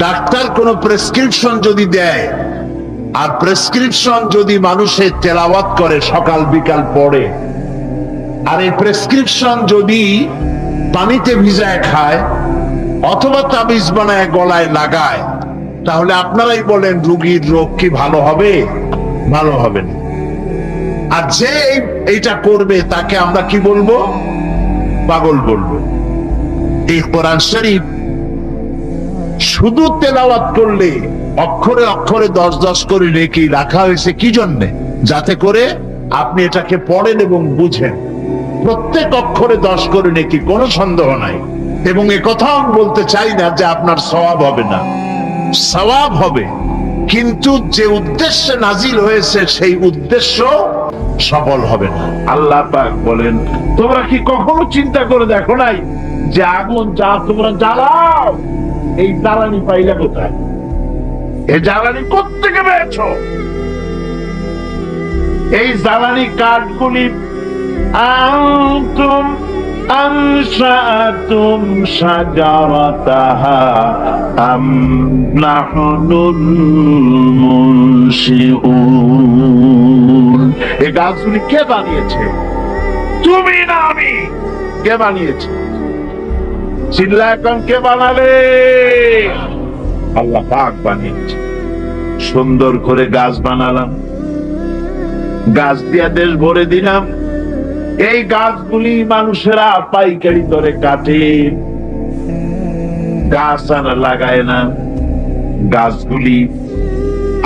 ডাক্তার কোন প্রেসক্রিপশন যদি দেয়, আর প্রেসক্রিপশন যদি মানুষের তেলাওয়াত করে, সকাল বিকাল পড়ে, আর এই প্রেসক্রিপশন যদি পানিতে ভিজায় খায় অথবা তাবিজ বানায় গলায় লাগায়, তাহলে আপনারাই বলেন রোগীর রোগ কি ভালো হবে? ভালো হবে না। আর যে এইটা করবে তাকে আমরা কি বলবো? পাগল বলবো। এই কোরআন শরীফ শুধু তেলাওয়াত করলে অক্ষরে অক্ষরে 10 করে নেকি রাখা হয়েছে কি জন্যে? যাতে করে আপনি এটাকে পড়েন এবং বুঝেন। প্রত্যেক অক্ষরে 10 করে নেকি, কোনো সন্দেহ নাই। এবং এ কথাও বলতে চাই না যে আপনার সওয়াব হবে না, সওয়াব হবে, কিন্তু যে উদ্দেশ্যে নাজিল হয়েছে সেই উদ্দেশ্য সফল হবে না। আল্লাহ পাক বলেন, তোমরা কি কখনো চিন্তা করে দেখো নাই যে আগুন যা তোমরা জ্বালাও, এই জ্বালানি পাইলে কোথায়? এই জ্বালানি কোত্থেকে পেয়েছো? এই জ্বালানি কাঠগুলি আনতুম আনশাআতুম শাজারাতাহা আম নাহনুল মুনশিউন। এই গাছগুলি কে বানিয়েছে? তুমি না আমি। কে বানিয়েছে? চিল্লা এখন কে বানালে? আল্লাহ পাক বানিয়েছে। সুন্দর করে গাছ বানালাম, গাছ দিয়া দেশ ভরে দিলাম। এই গাছগুলি মানুষেরা পাইকারি দরে কাটে, গাছ আর লাগায় না। গাছগুলি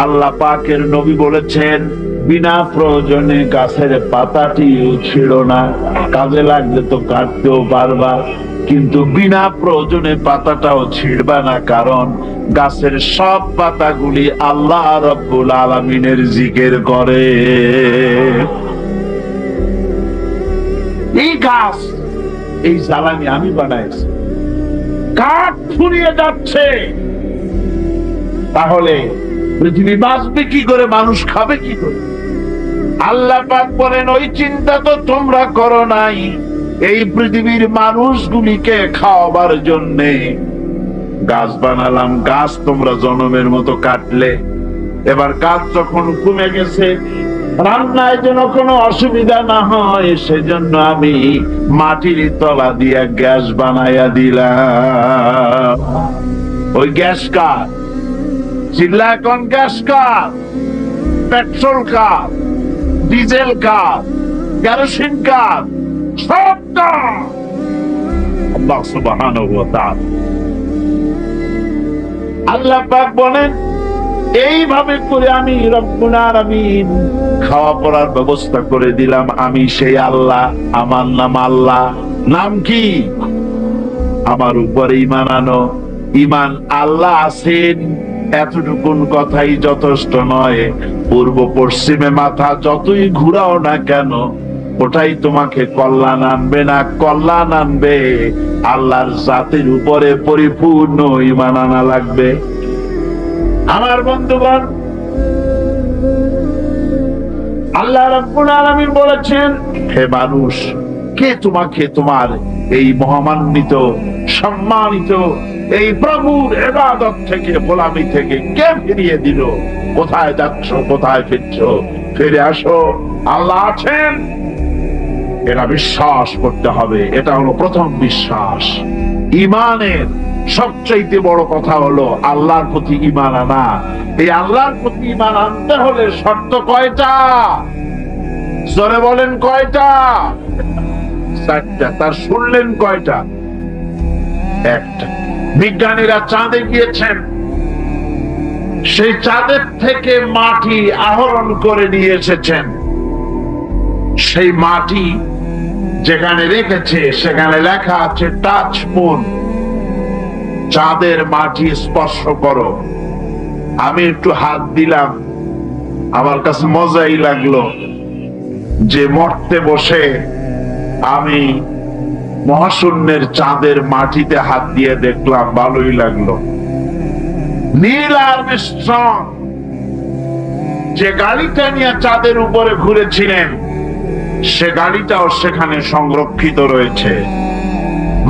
আল্লাহ পাকের নবী বলেছেন বিনা প্রয়োজনে গাছের পাতাটিও ছিল না, কাজে লাগলে তো কাটতেও পারবা, কিন্তু বিনা প্রয়োজনে পাতাটাও ছিড়বা না, কারণ গাছের সব পাতাগুলি আল্লাহ রাব্বুল আলামিনের জিকির করে। এই গাছ, এই জ্বালানি আমি বানাইছি, কাঠ ফুরিয়ে যাচ্ছে, তাহলে পৃথিবী বাঁচবে কি করে, মানুষ খাবে কি করে? আল্লাহ পাক বলেন ওই চিন্তা তো তোমরা করো নাই, এই পৃথিবীর মানুষগুলিকে খাওয়াবার জন্যে গাছ বানালাম। গাছ তোমরা জনমের মতো কাটলে, এবার গাছ যখন কমে গেছে, রান্নায় যেন কোনো অসুবিধা না হয় সেজন্য আমি মাটির তলা দিয়া গ্যাস বানাইয়া দিলাম। ওই গ্যাস কার? চিল্লা এখন গ্যাস কার? পেট্রোল কার? ডিজেল কার? কেরোসিন কার? সব কার? আল্লাহ সুবহানাহু ওয়া তাআলা। আল্লাহ পাক বলেন এইভাবে করে আমি রব্বুল আলামিন খাওয়া পড়ার ব্যবস্থা করে দিলাম। আমি সেই আল্লাহ, আমার নাম আল্লাহ। নাম কি? আমার উপরে ঈমান আনো। ঈমান আল্লাহ আছেন এতটুকুন কথাই যথেষ্ট নয়। পূর্ব পশ্চিমে মাথা যতই ঘুরাও না কেন, ওটাই তোমাকে কল্যাণ আনবে না। কল্যাণ আনবে আল্লাহর জাতের উপরে পরিপূর্ণ ঈমান আনা লাগবে। আমার বন্ধুগণ, আল্লাহ রাব্বুল আলামিন বলেছেন হে মানুষ, কে তোমাকে তোমার এই মহামান্বিত সম্মানিত এই প্রভুর ইবাদত থেকে, গোলামি থেকে কে ফিরিয়ে দিল? কোথায় যাচ্ছ, কোথায় ফিরছ? ফিরে আসো, আল্লাহ আছেন, এটা বিশ্বাস করতে হবে। এটা হলো প্রথম বিশ্বাস। ঈমানের সবচাইতে বড় কথা হলো আল্লাহর প্রতি ঈমান আনা। এই আল্লাহর প্রতি ঈমান আনতে হলে শর্ত কয়টা? জোরে বলেন কয়টা? চারটা। তার শুনলেন কয়টা? একটা। বিজ্ঞানীরা চাঁদে গিয়েছেন, সেই চাঁদের থেকে মাটি আহরণ করে নিয়ে এসেছেন। সেই মাটি যেখানে রেখেছে সেখানে লেখা আছে টাচ মুন, চাঁদের মাটি স্পর্শ করো। আমি একটু হাত দিলাম, আমার কাছে মজাই লাগলো যে মরতে বসে আমি মহাশূন্যের চাঁদের মাটিতে হাত দিয়ে দেখলাম, ভালোই লাগলো। নীল আর্মস্ট্রং যে গাড়িটা নিয়ে চাঁদের উপরে ঘুরেছিলেন, সে গাড়িটাও সেখানে সংরক্ষিত রয়েছে।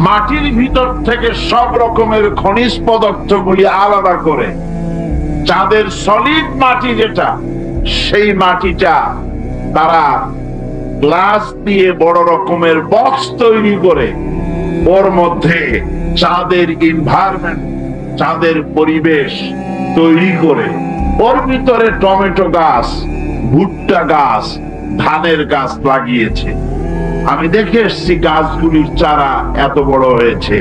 মাটির ভিতর থেকে সব রকমের খনিজ পদার্থগুলি আলাদা করে চাঁদের সলিড মাটি যেটা, সেই মাটিটা তারা গ্লাস দিয়ে বড় রকমের বক্স তৈরি করে ওর মধ্যে চাঁদের এনভায়রনমেন্ট, চাঁদের পরিবেশ তৈরি করে ওর ভিতরে টমেটো গাছ, ভুট্টা গাছ, ধানের গাছ লাগিয়েছে। আমি দেখে এসছি গাছগুলির চারা এত বড় হয়েছে।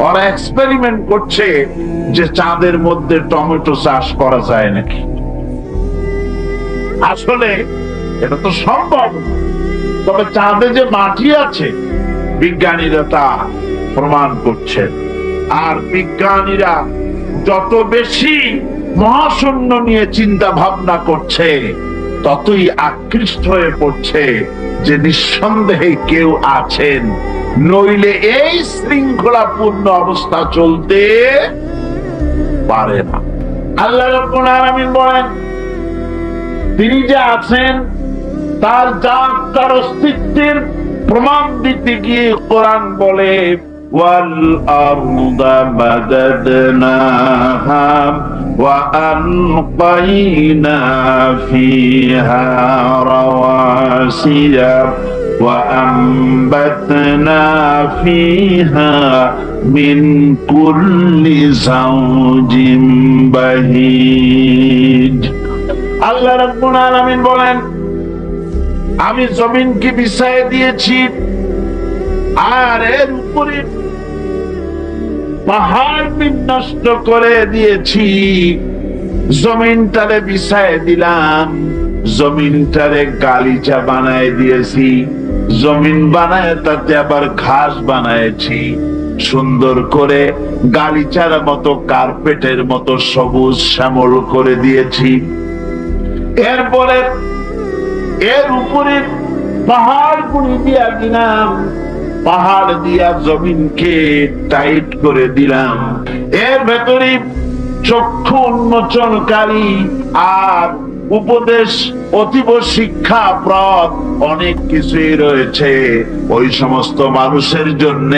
ওরা এক্সপেরিমেন্ট করছে যে চাঁদের মধ্যে টমেটো চাষ করা যায় নাকি। আসলে এটা তো সম্ভব, তবে চাঁদে যে মাটি আছে বিজ্ঞানীরা তা প্রমাণ করছেন। আর বিজ্ঞানীরা যত বেশি মহাশূন্য নিয়ে চিন্তা ভাবনা করছে, ততই আকৃষ্ট হয়ে পড়ছে যে নিঃসন্দেহে কেউ আছেন, নইলে এই শৃঙ্খলাপূর্ণ অবস্থা চলতে পারে না। আল্লাহ রাব্বুল আলামিন বলেন তিনি যে আছেন তার জাত, তার অস্তিত্বের প্রমাণ দিতে গিয়ে কোরআন বলে ওয়াল আরদা মাদাদনাহা ওয়া আনকাইনা ফিহা রাওয়াসিয়া وأنبتنا فيها من كل زوج بهيج আল্লাহ রাব্বুল আলামিন বলেন, আমি জমিনকে বিছায় দিয়েছি আর এর উপরে পাহাড় বিন্যস্ত করে দিয়েছি। জমিনটারে বিছায় দিলাম, জমিনটারে গালিচা বানায় দিয়েছি, জমিন বানায় তাতে আবার ঘাস বানায়েছি, সুন্দর করে গালিচার মতো কার্পেটের মতো সবুজ শ্যামল করে দিয়েছি। এরপরে এর উপরে পাহাড় গুলি দিয়া দিলাম, পাহাড় দিয়া জমিনকে টাইট করে দিলাম। এর ভেতরে চক্ষু উন্মোচনকারী আর উপদেশ অতীব শিক্ষাপ্রদ অনেক কিছুই রয়েছে ওই সমস্ত মানুষের জন্য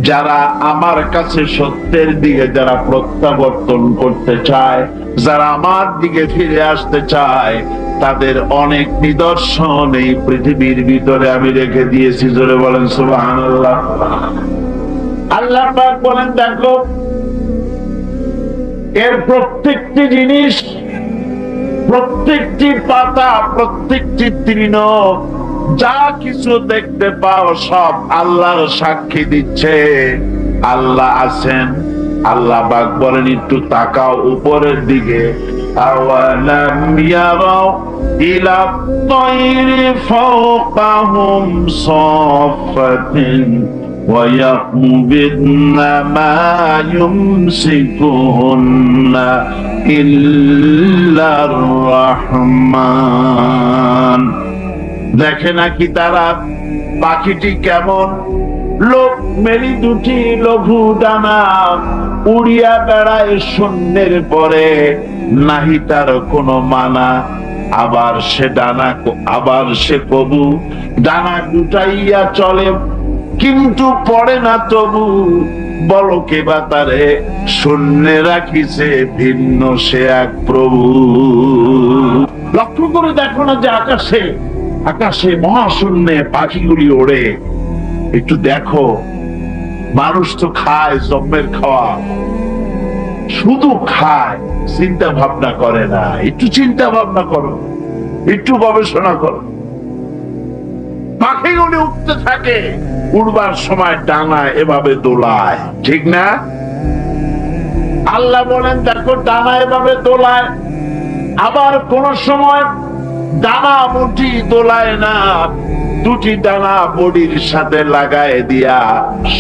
যারা আমার কাছে সত্যের দিকে যারা প্রত্যাবর্তন করতে চায়, যারা আমার দিকে ফিরে আসতে চায়, তাদের অনেক নিদর্শন এই পৃথিবীর ভিতরে আমি রেখে দিয়েছি। জোরে বলেন সুবহানাল্লাহ। আল্লাহ পাক বলেন, দেখো এর প্রত্যেকটি জিনিস, প্রত্যেকটি পাতা, প্রত্যেকটি তৃণ, যা কিছু দেখতে পাও সব আল্লাহর সাক্ষী দিচ্ছে আল্লাহ আছেন। আল্লাহ পাক বলেন, একটু তাকাও উপরের দিকে। আওয়ালাম ইয়ারাও ইলা তায়রি ফাওকাহুম সাফাতিন ওয়া ইয়াকবিদনা মা ইউমসিকুহুন্না ইল্লার রহমান। দেখে নাকি তারা পাখিটি কেমন লোক মেলি দুটি লঘু ডানা উড়িয়া বেড়ায় শূন্যের পরে, নাহি তার কোনো মানা। আবার সে ডানা, আবার সে কবু ডানা গুটাইয়া চলে, কিন্তু পড়ে না তবু। বলো কে বা তারে শূন্যে রাখিছে ভিন্ন সে এক প্রভু। লক্ষ্য করে দেখো না যে আকাশে আকাশে মহাশূন্যে পাখিগুলি ওড়ে। একটু দেখো, মানুষ তো খায় জম্মের খাওয়া, শুধু খায়, চিন্তা ভাবনা করে না। একটু চিন্তা ভাবনা করো, একটু গবেষণা করো। পাখিগুলি উঠতে থাকে, উড়বার সময় ডানা এভাবে দোলায়, ঠিক না? আল্লাহ বলেন, দেখো ডানা এভাবে দোলায়। আবার কোন সময় ডানা মুঠি দোলায় না, দুটি ডানা বডির সাথে লাগায় দিয়া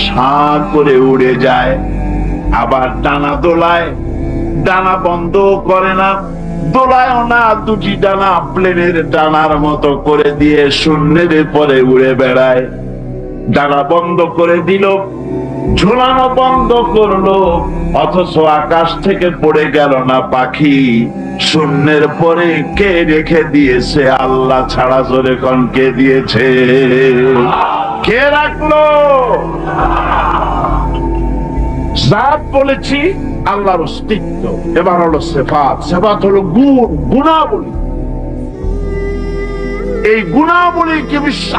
সাঁ করে উড়ে যায়। আবার ডানা দোলায়, ডানা বন্ধ করে না, দোলায়ও না, দুটি ডানা প্লেনের ডানার মতো করে দিয়ে শূন্যের পরে উড়ে বেড়ায়। ডানা বন্ধ করে দিল, ঝোলানো বন্ধ করলো, অথচ আকাশ থেকে পড়ে গেল না পাখি। শূন্যের পরে কে রেখে দিয়েছে? আল্লাহ ছাড়া। জোরে কোন কে দিয়েছে? কে রাখলো? জাত বলেছি আল্লাহর অস্তিত্ব। এবার হলো সিফাত। সিফাত হলো গুণ, গুণাবলী। এই গুণাবলীকে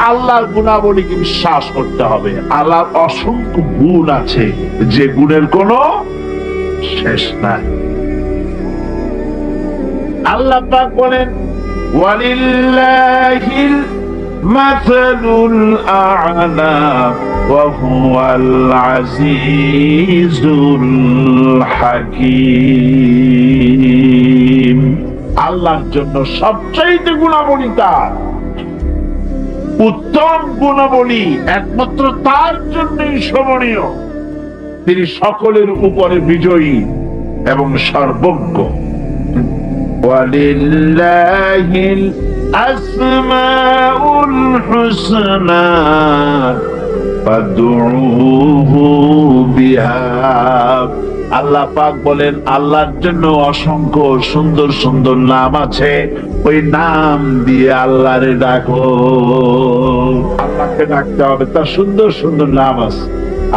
আল্লাহর গুণাবলীকে বিশ্বাস করতে হবে। আল্লাহর অসংখ্য গুণ আছে, যে গুণের কোনো শেষ নাই। আল্লাহ পাক বলেন, ওয়ালিল্লাহিল মাসালুল আ'লা ওয়া হুয়াল আজিজুল হাকীম। আল্লাহর জন্য সবচাইতে গুণাবলী তার, উত্তম গুণাবলী একমাত্র তার জন্যই শোভনীয়। তিনি সকলের উপরে বিজয়ী এবং সর্বজ্ঞ। ওয়ালিল্লাহিল আসমাউল হুসনা ফাদউহু বিহা। আল্লাহ পাক বলেন, আল্লাহর জন্য অসংখ্য সুন্দর সুন্দর নাম আছে, ওই নাম দিয়ে আল্লাহরে ডাকো। আল্লাহকে ডাকতে হবে, তার সুন্দর সুন্দর নাম আছে।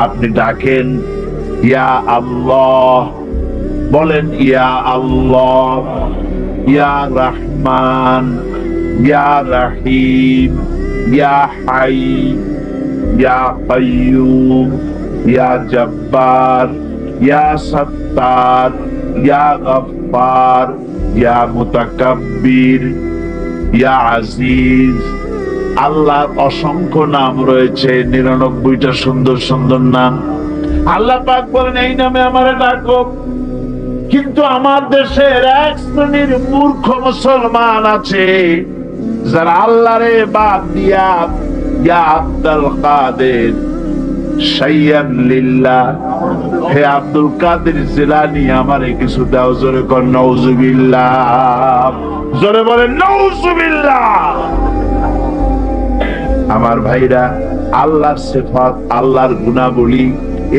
আপনি ডাকেন ইয়া আল্লাহ, বলেন ইয়া আল্লাহ, ইয়া রহমান, ইয়া রহিম, ইয়া হাই, ইয়া কাইয়ুম, ইয়া জব্বার, ইয়া সত্তার, ইয়া গফফার, ইয়া মুতাকাব্বির, ইয়া আজিজ। আল্লাহর অসংখ্য নাম রয়েছে, 99টা সুন্দর সুন্দর নাম। আল্লাহ পাক বলেন এই নামে আমারে ডাকো। কিন্তু আমার দেশের এক শ্রেণীর মূর্খ মুসলমান আছে যারা আল্লাহরে বাদ দিয়া ইয়া আব্দুল কাদের শাইয়ান লিল্লাহ, হে আব্দুল কাদের জিলানী আমারে কিছু দাও, জোরে কর নাউজুবিল্লাহ, জোরে বলেন নাউজুবিল্লাহ। আমার ভাইরা, আল্লাহর সিফাত, আল্লাহর গুণাবলী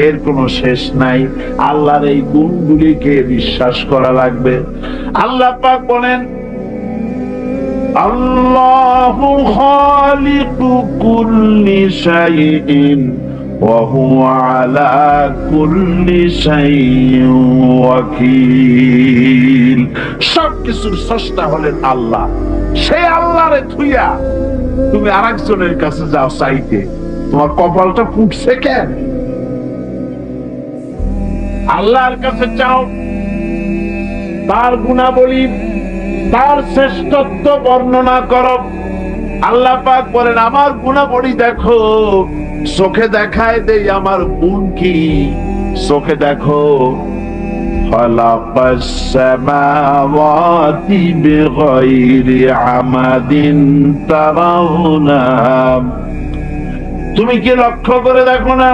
এর কোনো শেষ নাই। আল্লাহর এই গুণগুলিকে বিশ্বাস করা লাগবে। আল্লাহ পাক বলেন আল্লাহু খালিকু কুল্লি শাইইন ওয়া হুয়া আলা কুল্লি শাইইন ওয়াকিল। সবকিছুর স্রষ্টা হলেন আল্লাহ। সেই আল্লাহরে থুইয়া তুমি আরেকজনের কাছে যাও চাইতে, তোমার কপালটা ফুটছে কেন? আল্লাহর কাছে চাও, তার গুণাবলী, তার শ্রেষ্ঠত্ব বর্ণনা করো। আল্লাহ পাক বলেন আমার গুণাবলী দেখো, চোখে দেখায় দেই আমার গুণ কি, চোখে দেখো। খালাকাস সামাওয়াতি বিগাইরি আমাদিন তারাউনা। তুমি কি লক্ষ্য করে দেখো না